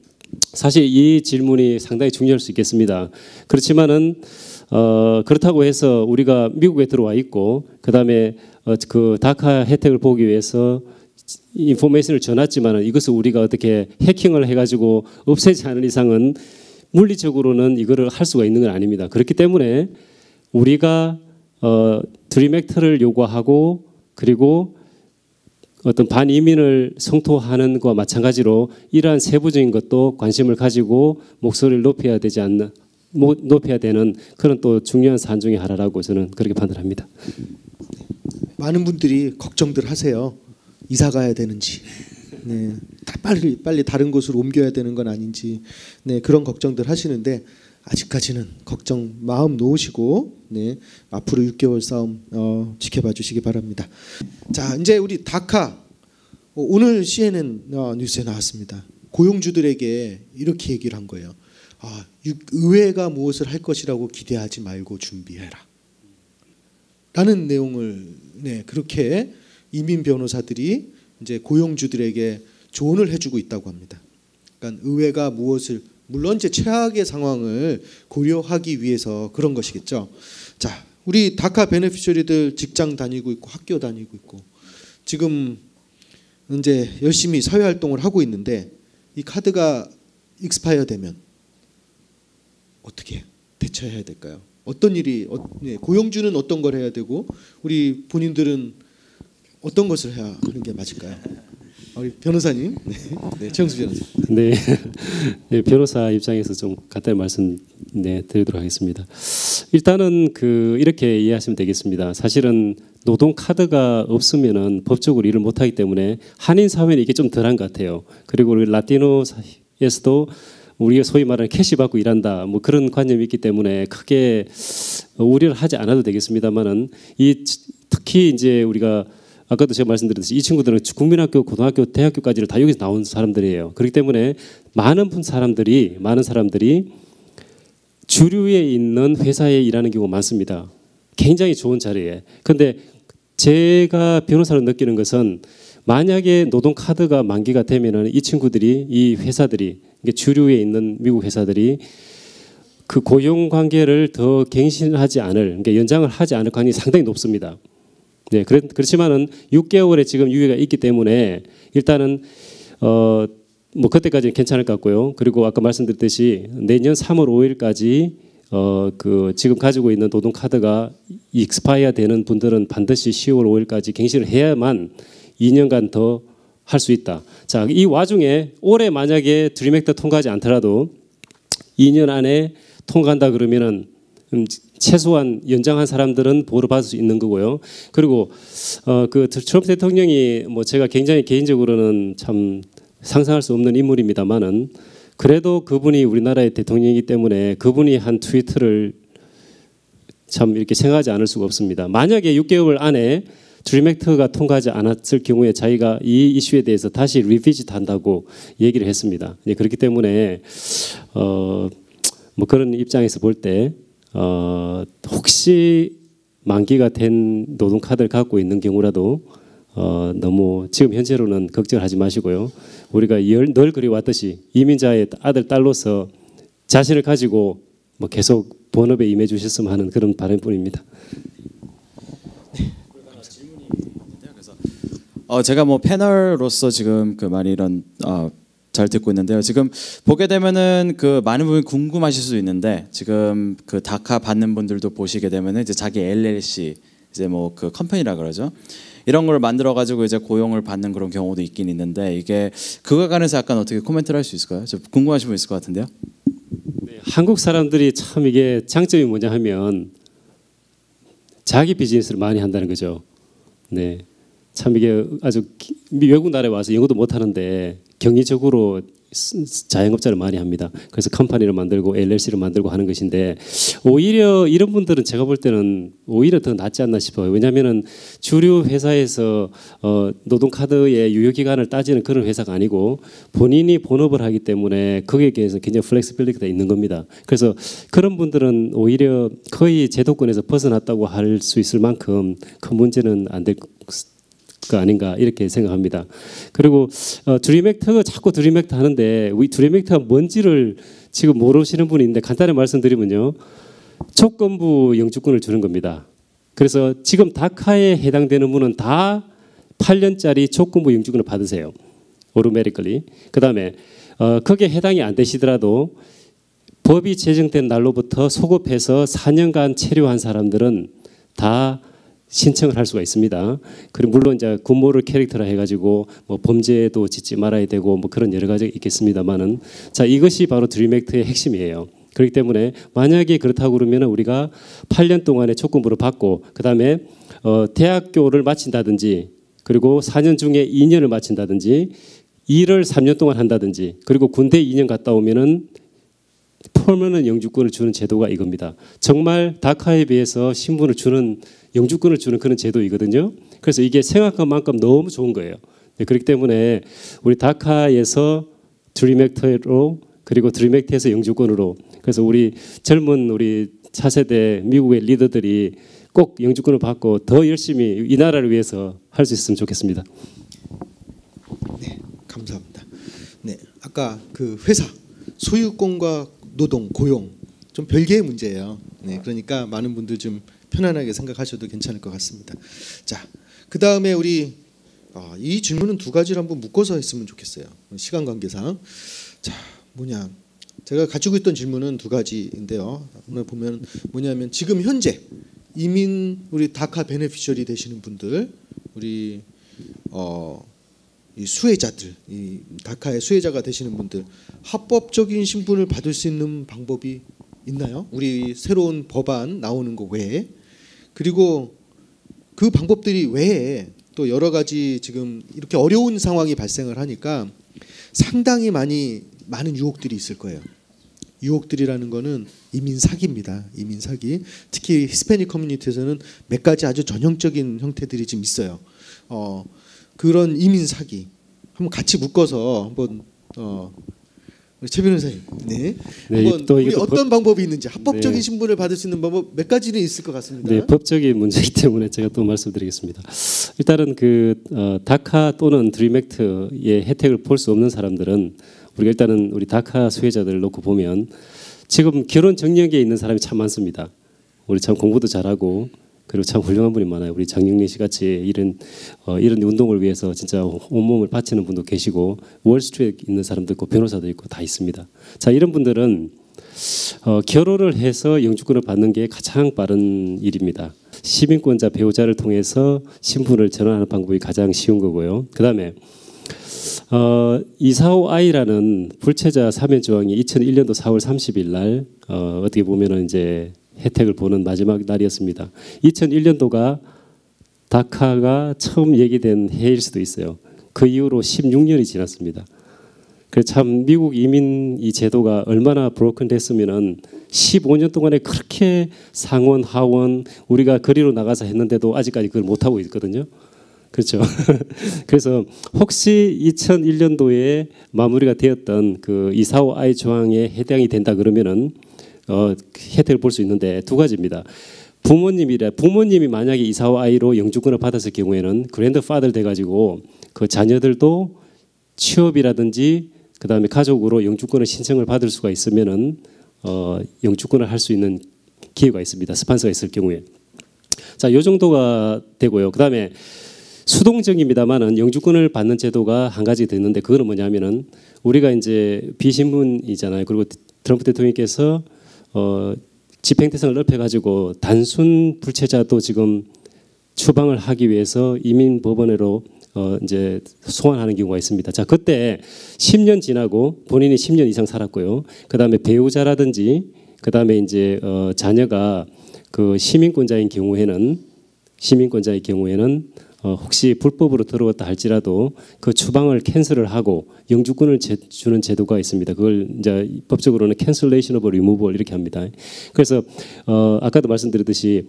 Speaker 3: 사실 이 질문이 상당히 중요할 수 있겠습니다. 그렇지만은 그렇다고 해서 우리가 미국에 들어와 있고 그다음에 그 다카 혜택을 보기 위해서 인포메이션을 전했지만은 이것을 우리가 어떻게 해킹을 해가지고 없애지 않은 이상은 물리적으로는 이거를 할 수가 있는 건 아닙니다. 그렇기 때문에 우리가 드림 액트를 요구하고 그리고 어떤 반이민을 성토하는 것과 마찬가지로 이러한 세부적인 것도 관심을 가지고 목소리를 높여야 되지 않나 높여야 되는 그런 또 중요한 사안 중에 하나라고 저는 그렇게 판단합니다.
Speaker 1: 많은 분들이 걱정들 하세요. 이사 가야 되는지, 네, 빨리 다른 곳으로 옮겨야 되는 건 아닌지, 네, 그런 걱정들 하시는데 아직까지는 걱정 마음 놓으시고, 네, 앞으로 6개월 싸움 지켜봐 주시기 바랍니다. 자, 이제 우리 다카 오늘 CNN 뉴스에 나왔습니다. 고용주들에게 이렇게 얘기를 한 거예요. 의회가 무엇을 할 것이라고 기대하지 말고 준비해라. 라는 내용을 그렇게 이민 변호사들이 이제 고용주들에게 조언을 해주고 있다고 합니다. 그러니까 의회가 무엇을 물론 이제 최악의 상황을 고려하기 위해서 그런 것이겠죠. 자, 우리 다카 베네피셔리들 직장 다니고 있고 학교 다니고 있고 지금 이제 열심히 사회 활동을 하고 있는데 이 카드가 익스파이어 되면 어떻게 대처해야 될까요? 어떤 일이 고용주는 어떤 걸 해야 되고 우리 본인들은 어떤 것을 해야 하는 게 맞을까요? 우리 변호사님, 네, 최영수 변호사.
Speaker 3: 네, 네, 변호사 입장에서 좀 간단히 말씀 드리도록 하겠습니다. 일단은 이렇게 이해하시면 되겠습니다. 사실은 노동 카드가 없으면은 법적으로 일을 못하기 때문에 한인 사회는 이게 좀 덜한 것 같아요. 그리고 우리 라티노에서도 우리가 소위 말하는 캐시 받고 일한다 뭐 그런 관념이 있기 때문에 크게 우려를 하지 않아도 되겠습니다만은 특히 이제 우리가 아까도 제가 말씀드렸듯이 이 친구들은 국민학교, 고등학교, 대학교까지를 다 여기서 나온 사람들이에요. 그렇기 때문에 많은 사람들이 주류에 있는 회사에 일하는 경우가 많습니다. 굉장히 좋은 자리에. 그런데 제가 변호사로 느끼는 것은 만약에 노동 카드가 만기가 되면은 이 친구들이 이 회사들이 주류에 있는 미국 회사들이 그 고용 관계를 더 갱신하지 않을, 그러니까 연장을 하지 않을 가능성이 상당히 높습니다. 네, 그렇지만은 6개월의 지금 유예가 있기 때문에 일단은 뭐 그때까지는 괜찮을 것 같고요. 그리고 아까 말씀드렸듯이 내년 3월 5일까지 지금 가지고 있는 노동 카드가 익스파이어 되는 분들은 반드시 10월 5일까지 갱신을 해야만 2년간 더 할 수 있다. 자, 이 와중에 올해 만약에 드림 액트 통과하지 않더라도 2년 안에 통과한다 그러면은 최소한 연장한 사람들은 보호를 받을 수 있는 거고요. 그리고 트럼프 대통령이 뭐 제가 굉장히 개인적으로는 참 상상할 수 없는 인물입니다만은 그래도 그분이 우리나라의 대통령이기 때문에 그분이 한 트위트를 참 이렇게 생각하지 않을 수가 없습니다. 만약에 6개월 안에 드림 액트가 통과하지 않았을 경우에 자기가 이 이슈에 대해서 다시 리비짓 한다고 얘기를 했습니다. 그렇기 때문에 뭐 그런 입장에서 볼 때 혹시 만기가 된 노동 카드를 갖고 있는 경우라도 너무 지금 현재로는 걱정을 하지 마시고요. 우리가 늘 그래왔듯이 이민자의 아들 딸로서 자신을 가지고 뭐 계속 본업에 임해 주셨으면 하는 그런 바람뿐입니다.
Speaker 4: 제가 뭐 패널로서 지금 많이 이런 잘 듣고 있는데요. 지금 보게 되면은 많은 분이 궁금하실 수도 있는데 지금 다카 받는 분들도 보시게 되면은 이제 자기 LLC 이제 뭐 컴퍼니라 그러죠. 이런 걸 만들어 가지고 이제 고용을 받는 그런 경우도 있긴 있는데 이게 그거에 관해서 약간 어떻게 코멘트를 할 수 있을까요? 저 궁금하신 분 있을 것 같은데요.
Speaker 3: 네, 한국 사람들이 참 이게 장점이 뭐냐 하면 자기 비즈니스를 많이 한다는 거죠. 네. 참 이게 아주 외국 나라에 와서 영어도 못 하는데 경리적으로 자영업자를 많이 합니다. 그래서 컴퍼니를 만들고 LLC를 만들고 하는 것인데 오히려 이런 분들은 제가 볼 때는 오히려 더 낫지 않나 싶어요. 왜냐하면은 주류 회사에서 노동 카드의 유효 기간을 따지는 그런 회사가 아니고 본인이 본업을 하기 때문에 거기에 대해서 굉장히 플렉시빌리티가 있는 겁니다. 그래서 그런 분들은 오히려 거의 제도권에서 벗어났다고 할 수 있을 만큼 큰 문제는 안 될 거 아닌가 이렇게 생각합니다. 그리고 드림액트가 자꾸 드림액트 하는데 이 드림액트가 뭔지를 지금 모르시는 분이 있는데 간단히 말씀드리면요. 조건부 영주권을 주는 겁니다. 그래서 지금 다카에 해당되는 분은 다 8년짜리 조건부 영주권을 받으세요. automatically. 그다음에 거기에 해당이 안 되시더라도 법이 제정된 날로부터 소급해서 4년간 체류한 사람들은 다 신청을 할 수가 있습니다. 그리고 물론 이제 군모를 캐릭터로 해가지고 뭐 범죄도 짓지 말아야 되고 뭐 그런 여러 가지 있겠습니다만은 자 이것이 바로 드림액트의 핵심이에요. 그렇기 때문에 만약에 그렇다고 그러면 우리가 8년 동안의 조건부를 받고 그 다음에 대학교를 마친다든지 그리고 4년 중에 2년을 마친다든지 일을 3년 동안 한다든지 그리고 군대 2년 갔다 오면은 퍼머넌트 영주권을 주는 제도가 이겁니다. 정말 다카에 비해서 신분을 주는 영주권을 주는 그런 제도이거든요. 그래서 이게 생각한 만큼 너무 좋은 거예요. 네, 그렇기 때문에 우리 다카에서 드림액트로 그리고 드림액트에서 영주권으로 그래서 우리 젊은 우리 차세대 미국의 리더들이 꼭 영주권을 받고 더 열심히 이 나라를 위해서 할 수 있으면 좋겠습니다.
Speaker 1: 네, 감사합니다. 네, 아까 그 회사 소유권과 노동, 고용 좀 별개의 문제예요. 네, 그러니까 많은 분들 좀 편안하게 생각하셔도 괜찮을 것 같습니다. 자, 그 다음에 우리 이 질문은 두 가지를 한번 묶어서 했으면 좋겠어요. 시간 관계상. 자, 뭐냐? 제가 가지고 있던 질문은 두 가지인데요. 오늘 보면 뭐냐면 지금 현재 이민 우리 다카 베네피셔리 되시는 분들, 우리 이 수혜자들, 이 다카의 수혜자가 되시는 분들 합법적인 신분을 받을 수 있는 방법이 있나요? 우리 새로운 법안 나오는 거 외에 그리고 그 방법들이 외에 또 여러 가지 지금 이렇게 어려운 상황이 발생을 하니까 상당히 많은 유혹들이 있을 거예요. 유혹들이라는 거는 이민 사기입니다. 이민 사기. 특히 히스패닉 커뮤니티에서는 몇 가지 아주 전형적인 형태들이 좀 있어요. 그런 이민 사기 한번 같이 묶어서 한번 최 변호사님, 네, 한번
Speaker 3: 또
Speaker 1: 우리 어떤 방법이 있는지 합법적인
Speaker 3: 네.
Speaker 1: 신분을 받을 수 있는 방법 몇 가지는 있을 것 같습니다.
Speaker 3: 네, 법적인 문제이기 때문에 제가 또 말씀드리겠습니다. 일단은 그 다카 또는 드림액트의 혜택을 볼 수 없는 사람들은 우리가 일단은 우리 다카 수혜자들을 놓고 보면 지금 결혼 정년기에 있는 사람이 참 많습니다. 우리 참 공부도 잘하고 그리고 참 훌륭한 분이 많아요. 우리 장영래 씨 같이 이런 운동을 위해서 진짜 온몸을 바치는 분도 계시고 월스트리트에 있는 사람도 있고 변호사도 있고 다 있습니다. 자, 이런 분들은 결혼을 해서 영주권을 받는 게 가장 빠른 일입니다. 시민권자 배우자를 통해서 신분을 전환하는 방법이 가장 쉬운 거고요. 그다음에 245I라는 불체자 사면 조항이 2001년도 4월 30일 날 어떻게 보면은 이제 혜택을 보는 마지막 날이었습니다. 2001년도가 다카가 처음 얘기된 해일 수도 있어요. 그 이후로 16년이 지났습니다. 그래서 참 미국 이민 이 제도가 얼마나 브로큰 됐으면은 15년 동안에 그렇게 상원 하원 우리가 거리로 나가서 했는데도 아직까지 그걸 못 하고 있거든요. 그렇죠. 그래서 혹시 2001년도에 마무리가 되었던 그 245I 조항에 해당이 된다 그러면은 혜택을 볼 수 있는데 두 가지입니다. 부모님이 만약에 245I로 영주권을 받았을 경우에는 그랜드파더 돼가지고 그 자녀들도 취업이라든지 그 다음에 가족으로 영주권을 신청을 받을 수가 있으면은 영주권을 할 수 있는 기회가 있습니다. 스폰서가 있을 경우에. 자, 요 정도가 되고요. 그 다음에 수동적입니다만은 영주권을 받는 제도가 한 가지 더 있는데 그거는 뭐냐면은 우리가 이제 비신분이잖아요. 그리고 트럼프 대통령께서 집행 대상을 넓혀가지고 단순 불체자도 지금 추방을 하기 위해서 이민 법원으로 이제 소환하는 경우가 있습니다. 자, 그때 10년 지나고 본인이 10년 이상 살았고요. 그 다음에 배우자라든지 그 다음에 이제 자녀가 그 시민권자인 경우에는 혹시 불법으로 들어왔다 할지라도 그 추방을 캔슬을 하고 영주권을 주는 제도가 있습니다. 그걸 이제 법적으로는 cancellation of removal 이렇게 합니다. 그래서 아까도 말씀드렸듯이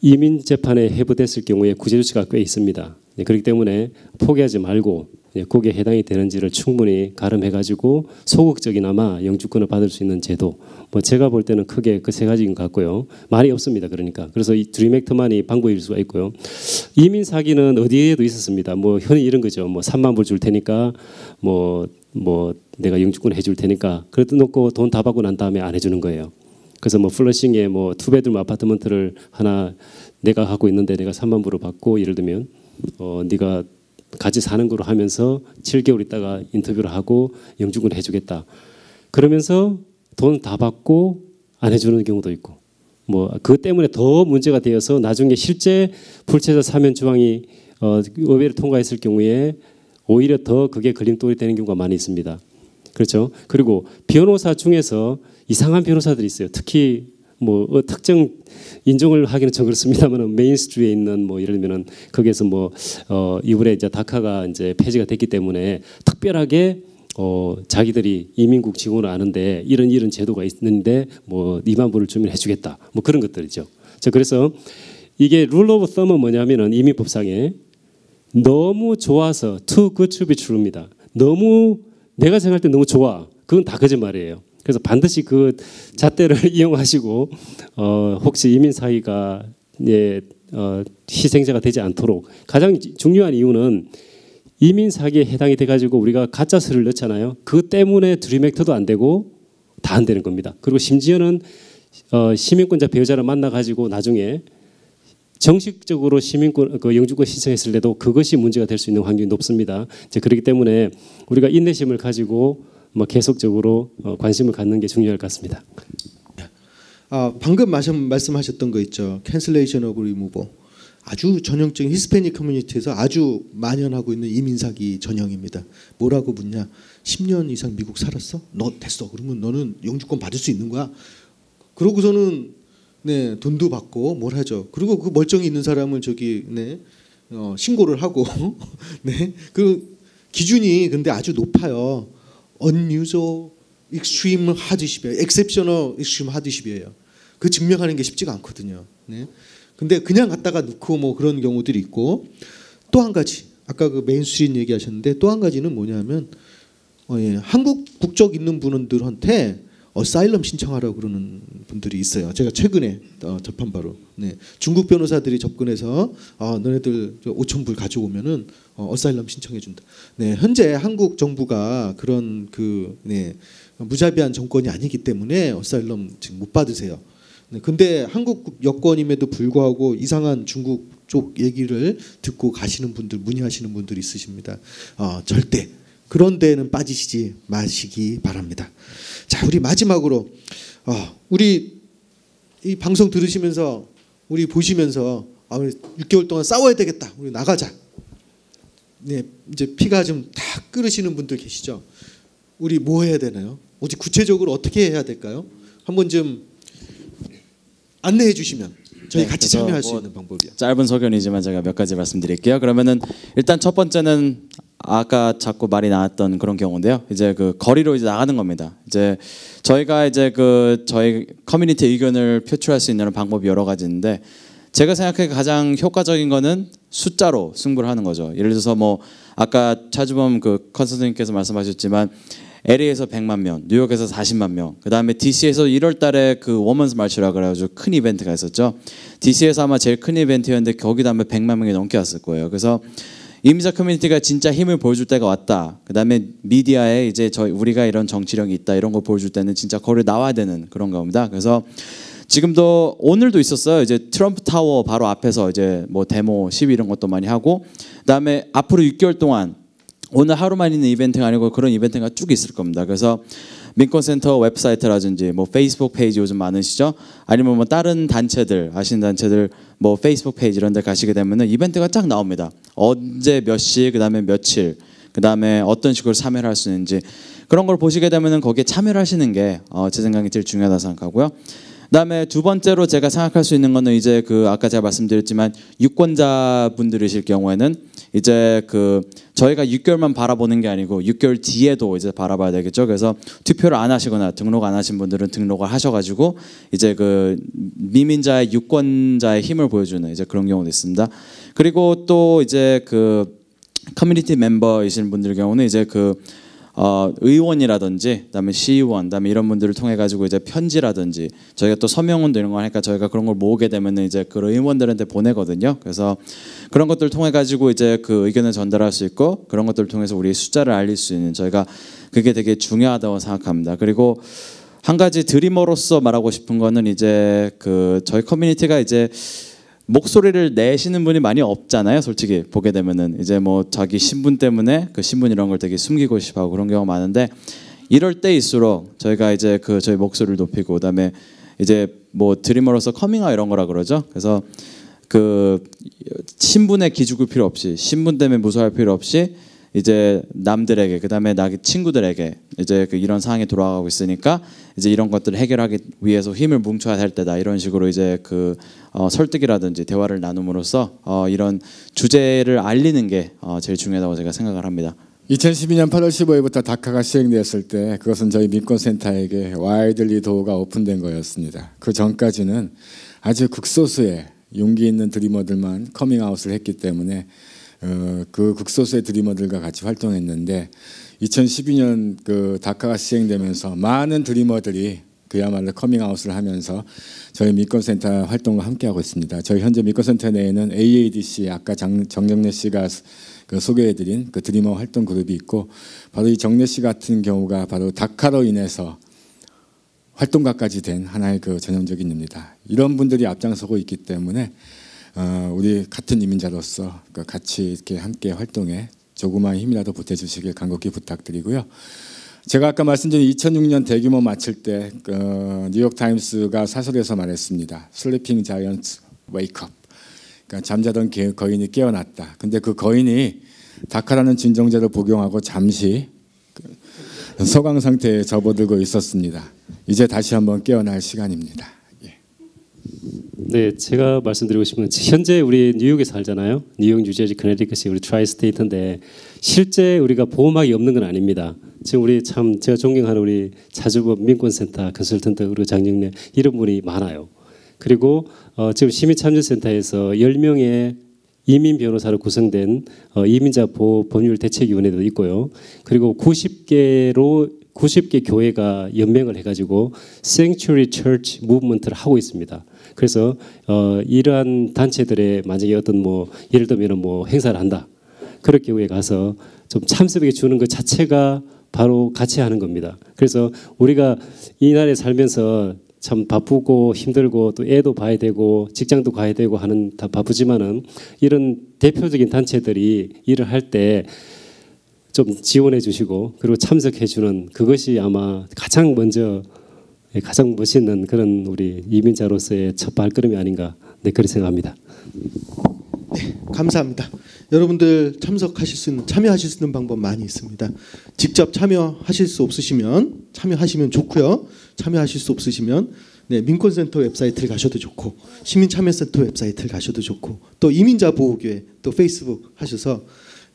Speaker 3: 이민 재판에 회부됐을 경우에 구제 조치가 꽤 있습니다. 그렇기 때문에 포기하지 말고 거기에 해당이 되는지를 충분히 가름해가지고 소극적이나마 영주권을 받을 수 있는 제도. 뭐 제가 볼 때는 크게 그 세 가지인 것 같고요. 많이 없습니다. 그러니까 그래서 이 드림 액트만이 방법일 수가 있고요. 이민 사기는 어디에도 있었습니다. 뭐 흔히 이런 거죠. 뭐 3만 불 줄 테니까 뭐 내가 영주권 해줄 테니까 그래도 놓고 돈 다 받고 난 다음에 안 해주는 거예요. 그래서 뭐 플러싱에 뭐 투베드룸 아파트먼트를 하나 내가 갖고 있는데 내가 3만 불을 받고 예를 들면 네가 같이 사는 거로 하면서 7개월 있다가 인터뷰를 하고 영주권 해주겠다. 그러면서 돈 다 받고 안 해주는 경우도 있고 뭐 그것 때문에 더 문제가 되어서 나중에 실제 불체자 사면 조항이 의회를 통과했을 경우에 오히려 더 그게 걸림돌이 되는 경우가 많이 있습니다. 그렇죠? 그리고 변호사 중에서 이상한 변호사들이 있어요. 특히 뭐 특정 인종을 하기는 좀 그렇습니다만 메인스트리트에 있는 뭐 예를 들면은 거기에서 뭐 이번에 이제 다카가 이제 폐지가 됐기 때문에 특별하게 자기들이 이민국 직원을 아는데 이런 제도가 있는데 뭐 2만 불을 주면 해주겠다 뭐 그런 것들이죠. 자 그래서 이게 룰 오브 썸은 뭐냐면은 이민법상에 너무 좋아서 too good to be true입니다. 너무 내가 생각할 때 너무 좋아. 그건 다 거짓말이에요. 그래서 반드시 그 잣대를 이용하시고 혹시 이민 사기가 희생자가 되지 않도록 가장 중요한 이유는 이민 사기에 해당이 돼가지고 우리가 가짜 서류를 넣잖아요. 그 때문에 드림 액트도 안 되고 다 안 되는 겁니다. 그리고 심지어는 시민권자 배우자를 만나가지고 나중에 정식적으로 시민권 영주권 신청했을 때도 그것이 문제가 될 수 있는 확률이 높습니다. 이제 그렇기 때문에 우리가 인내심을 가지고 뭐 계속적으로 관심을 갖는 게 중요할 것 같습니다.
Speaker 1: 방금 말씀하셨던 거 있죠. cancellation of removal. 아주 전형적인 히스패닉 커뮤니티에서 아주 만연하고 있는 이민 사기 전형입니다. 뭐라고 묻냐? 10년 이상 미국 살았어? 너 됐어. 그러면 너는 영주권 받을 수 있는 거야. 그러고서는 네, 돈도 받고 뭘 하죠. 그리고 그 멀쩡히 있는 사람을 신고를 하고 네. 그 기준이 근데 아주 높아요. unusual extreme hardship이에요. exceptional extreme hardship이에요. 그 증명하는 게 쉽지가 않거든요. 네. 근데 그냥 갖다가 넣고 뭐 그런 경우들이 있고 또 한 가지 아까 그 메인스트림 얘기하셨는데 또 한 가지는 뭐냐면 한국 국적 있는 분들한테 어사일럼 신청하라고 그러는 분들이 있어요. 제가 최근에 접한 바로 중국 변호사들이 접근해서 너네들 5,000불 가져오면은 어사일럼 신청해 준다. 현재 한국 정부가 그런 무자비한 정권이 아니기 때문에 어사일럼 지금 못 받으세요. 근데 한국 여권임에도 불구하고 이상한 중국 쪽 얘기를 듣고 가시는 분들 문의하시는 분들이 있으십니다. 절대 그런 데는 빠지시지 마시기 바랍니다. 자, 우리 마지막으로 우리 이 방송 들으시면서 우리 보시면서 6개월 동안 싸워야 되겠다. 우리 나가자. 네, 이제 피가 좀 다 끓으시는 분들 계시죠. 우리 뭐 해야 되나요? 어디 구체적으로 어떻게 해야 될까요? 한번 좀 안내해 주시면 저희 같이 참여할 수 있는 방법이요.
Speaker 4: 짧은 소견이지만 제가 몇 가지 말씀드릴게요. 그러면은 일단 첫 번째는 아까 자꾸 말이 나왔던 그런 경우인데요. 이제 그 거리로 이제 나가는 겁니다. 이제 저희가 이제 저희 커뮤니티 의견을 표출할 수 있는 방법이 여러 가지 있는데 제가 생각하기에 가장 효과적인 거는 숫자로 승부를 하는 거죠. 예를 들어서 뭐 아까 차주범 컨설팅님께서 말씀하셨지만 LA에서 100만 명, 뉴욕에서 40만 명, 그 다음에 DC에서 1월 달에 그 워먼스 마치라 그래가지고 큰 이벤트가 있었죠. DC에서 아마 제일 큰 이벤트였는데 거기도 아마 100만 명이 넘게 왔을 거예요. 그래서 이민자 커뮤니티가 진짜 힘을 보여줄 때가 왔다. 그 다음에 미디어에 이제 우리가 이런 정치력이 있다 이런 걸 보여줄 때는 진짜 거리 나와야 되는 그런 겁니다. 그래서 지금도 오늘도 있었어요. 이제 트럼프 타워 바로 앞에서 이제 뭐 데모 시위 이런 것도 많이 하고, 그 다음에 앞으로 6개월 동안 오늘 하루만 있는 이벤트가 아니고 그런 이벤트가 쭉 있을 겁니다. 그래서 민권센터 웹사이트라든지 뭐 페이스북 페이지 요즘 많으시죠? 아니면 뭐 다른 단체들 아시는 단체들 뭐 페이스북 페이지 이런 데 가시게 되면은 이벤트가 쫙 나옵니다. 언제 몇 시, 그다음에 며칠, 그다음에 어떤 식으로 참여를 할 수 있는지 그런 걸 보시게 되면은 거기에 참여를 하시는 게 제 생각에 제일 중요하다 생각하고요. 그다음에 두 번째로 제가 생각할 수 있는 거는 이제 그 아까 제가 말씀드렸지만 유권자분들이실 경우에는 이제 그 저희가 6개월만 바라보는 게 아니고 6개월 뒤에도 이제 바라봐야 되겠죠. 그래서 투표를 안 하시거나 등록 안 하신 분들은 등록을 하셔가지고 이제 그 미민자의 유권자의 힘을 보여주는 이제 그런 경우도 있습니다. 그리고 또 이제 그 커뮤니티 멤버이신 분들 경우는 이제 그 의원이라든지 그다음에 시의원, 그다음에 이런 분들을 통해 가지고 이제 편지라든지 저희가 또 서명운동 이런 거 하니까 저희가 그런 걸 모으게 되면은 이제 그 의원들한테 보내거든요. 그래서 그런 것들을 통해 가지고 이제 그 의견을 전달할 수 있고 그런 것들을 통해서 우리의 숫자를 알릴 수 있는 저희가 그게 되게 중요하다고 생각합니다. 그리고 한 가지 드리머로서 말하고 싶은 거는 이제 그 저희 커뮤니티가 이제 목소리를 내시는 분이 많이 없잖아요. 솔직히 보게 되면은 이제 뭐 자기 신분 때문에 그 신분 이런 걸 되게 숨기고 싶어하고 그런 경우가 많은데 이럴 때일수록 저희가 이제 그 저희 목소리를 높이고 그다음에 이제 뭐 드리머로서 커밍아웃 이런 거라 그러죠. 그래서 그 신분에 기죽을 필요 없이 신분 때문에 무서워할 필요 없이 이제 남들에게 그다음에 나의 친구들에게 이제 그 이런 상황이 돌아가고 있으니까 이제 이런 것들을 해결하기 위해서 힘을 뭉쳐야 할 때다 이런 식으로 이제 그 설득이라든지 대화를 나눔으로써 이런 주제를 알리는 게 제일 중요하다고 제가 생각을 합니다.
Speaker 2: 2012년 8월 15일부터 다카가 시행되었을 때 그것은 저희 민권센터에게 와이들리 도어가 오픈된 거였습니다. 그 전까지는 아주 극소수의 용기 있는 드리머들만 커밍아웃을 했기 때문에 그 극소수의 드리머들과 같이 활동했는데 2012년 그 다카가 시행되면서 많은 드리머들이 그야말로 커밍아웃을 하면서 저희 민권센터 활동과 함께하고 있습니다. 저희 현재 민권센터 내에는 AADC 아까 정정래 씨가 그 소개해드린 그 드리머 활동 그룹이 있고 바로 이 정래 씨 같은 경우가 바로 다카로 인해서 활동가까지 된 하나의 그 전형적인 입니다. 이런 분들이 앞장서고 있기 때문에 우리 같은 이민자로서 같이 이렇게 함께 활동에 조그마한 힘이라도 보태주시길 간곡히 부탁드리고요. 제가 아까 말씀드린 2006년 대규모 마칠 때 뉴욕 타임스가 사설에서 말했습니다. 슬리핑 자이언트 웨이크업. 그러니까 잠자던 거인이 깨어났다. 근데 그 거인이 다카라는 진정제를 복용하고 잠시 소강 상태에 접어들고 있었습니다. 이제 다시 한번 깨어날 시간입니다.
Speaker 3: 네, 제가 말씀드리고 싶은 건 현재 우리 뉴욕에 살잖아요. 뉴욕, 뉴저지, 커네티컷이 우리 트라이스테이트인데 실제 우리가 보호막이 없는 건 아닙니다. 지금 우리 참 제가 존경하는 우리 차주법 민권센터 컨설턴트 그리고 장영래 이런 분이 많아요. 그리고 지금 시민참여센터에서 10명의 이민 변호사로 구성된 이민자 보호 법률 대책위원회도 있고요. 그리고 90개 교회가 연맹을 해가지고 Sanctuary Church Movement를 하고 있습니다. 그래서 이러한 단체들의 만약에 어떤 뭐 예를 들면 뭐 행사를 한다. 그럴 경우에 가서 좀 참석해 주는 것 자체가 바로 같이 하는 겁니다. 그래서 우리가 이 나라에 살면서 참 바쁘고 힘들고 또 애도 봐야 되고 직장도 가야 되고 하는 다 바쁘지만은 이런 대표적인 단체들이 일을 할 때 좀 지원해 주시고 그리고 참석해 주는 그것이 아마 가장 먼저 가장 멋있는 그런 우리 이민자로서의 첫 발걸음이 아닌가 네 그렇게 생각합니다.
Speaker 1: 네, 감사합니다. 여러분들 참여하실 수 있는 방법 많이 있습니다. 직접 참여하실 수 없으시면 참여하시면 좋고요. 참여하실 수 없으시면 네, 민권센터 웹사이트를 가셔도 좋고 시민참여센터 웹사이트를 가셔도 좋고 또 이민자 보호교회 또 페이스북 하셔서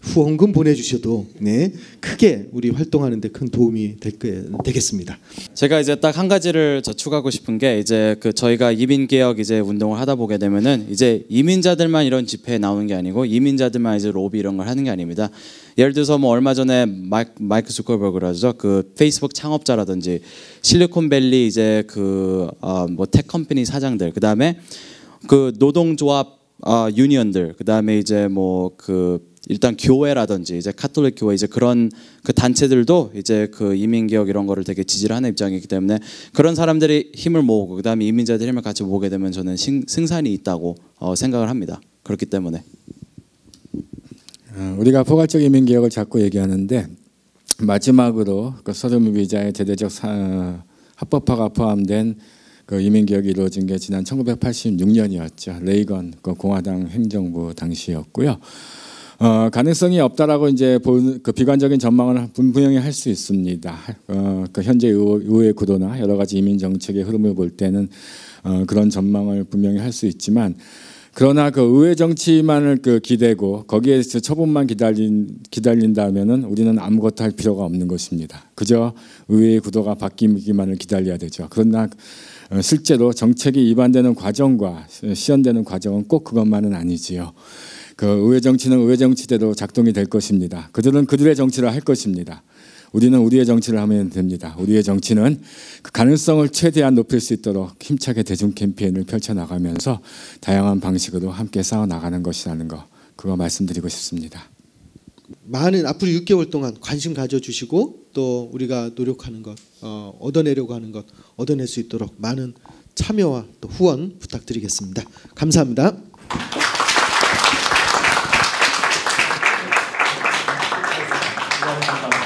Speaker 1: 후원금 보내주셔도 네 크게 우리 활동하는 데 큰 도움이 되겠습니다.
Speaker 4: 제가 이제 딱 한 가지를 추가하고 싶은 게 이제 그 저희가 이민 개혁 이제 운동을 하다 보게 되면은 이제 이민자들만 이런 집회에 나오는 게 아니고 이민자들만 이제 로비 이런 걸 하는 게 아닙니다. 예를 들어서 뭐 얼마 전에 마이크 zuckerberg라죠. 그 페이스북 창업자라든지 실리콘밸리 이제 그 뭐 텍 컴퍼니 사장들 그다음에 그 노동조합 유니언들 그다음에 이제 뭐 그 일단 교회라든지 이제 카톨릭 교회 이제 그런 그 단체들도 이제 그 이민 개혁 이런 거를 되게 지지를 하는 입장이기 때문에 그런 사람들이 힘을 모으고 그다음에 이민자들 힘을 같이 모으게 되면 저는 승산이 있다고 생각을 합니다. 그렇기 때문에
Speaker 2: 우리가 포괄적 이민 개혁을 자꾸 얘기하는데 마지막으로 그 서류 비자의 대대적 합법화가 포함된 그 이민 개혁이 이루어진 게 지난 1986년이었죠. 레이건 그 공화당 행정부 당시였고요. 가능성이 없다라고 이제 그 비관적인 전망을 분명히 할 수 있습니다. 그 현재 의회 구도나 여러 가지 이민 정책의 흐름을 볼 때는 그런 전망을 분명히 할 수 있지만, 그러나 그 의회 정치만을 기대고 거기에 처분만 기다린다면은 우리는 아무것도 할 필요가 없는 것입니다. 그저 의회 구도가 바뀌기만을 기다려야 되죠. 그러나 실제로 정책이 위반되는 과정과 시연되는 과정은 꼭 그것만은 아니지요. 그 의회 정치는 의회 정치대로 작동이 될 것입니다. 그들은 그들의 정치를 할 것입니다. 우리는 우리의 정치를 하면 됩니다. 우리의 정치는 그 가능성을 최대한 높일 수 있도록 힘차게 대중 캠페인을 펼쳐나가면서 다양한 방식으로 함께 싸워나가는 것이라는 거, 그거 말씀드리고 싶습니다.
Speaker 1: 많은 앞으로 6개월 동안 관심 가져주시고 또 우리가 노력하는 것, 얻어내려고 하는 것 얻어낼 수 있도록 많은 참여와 또 후원 부탁드리겠습니다. 감사합니다.
Speaker 5: 감사합니다.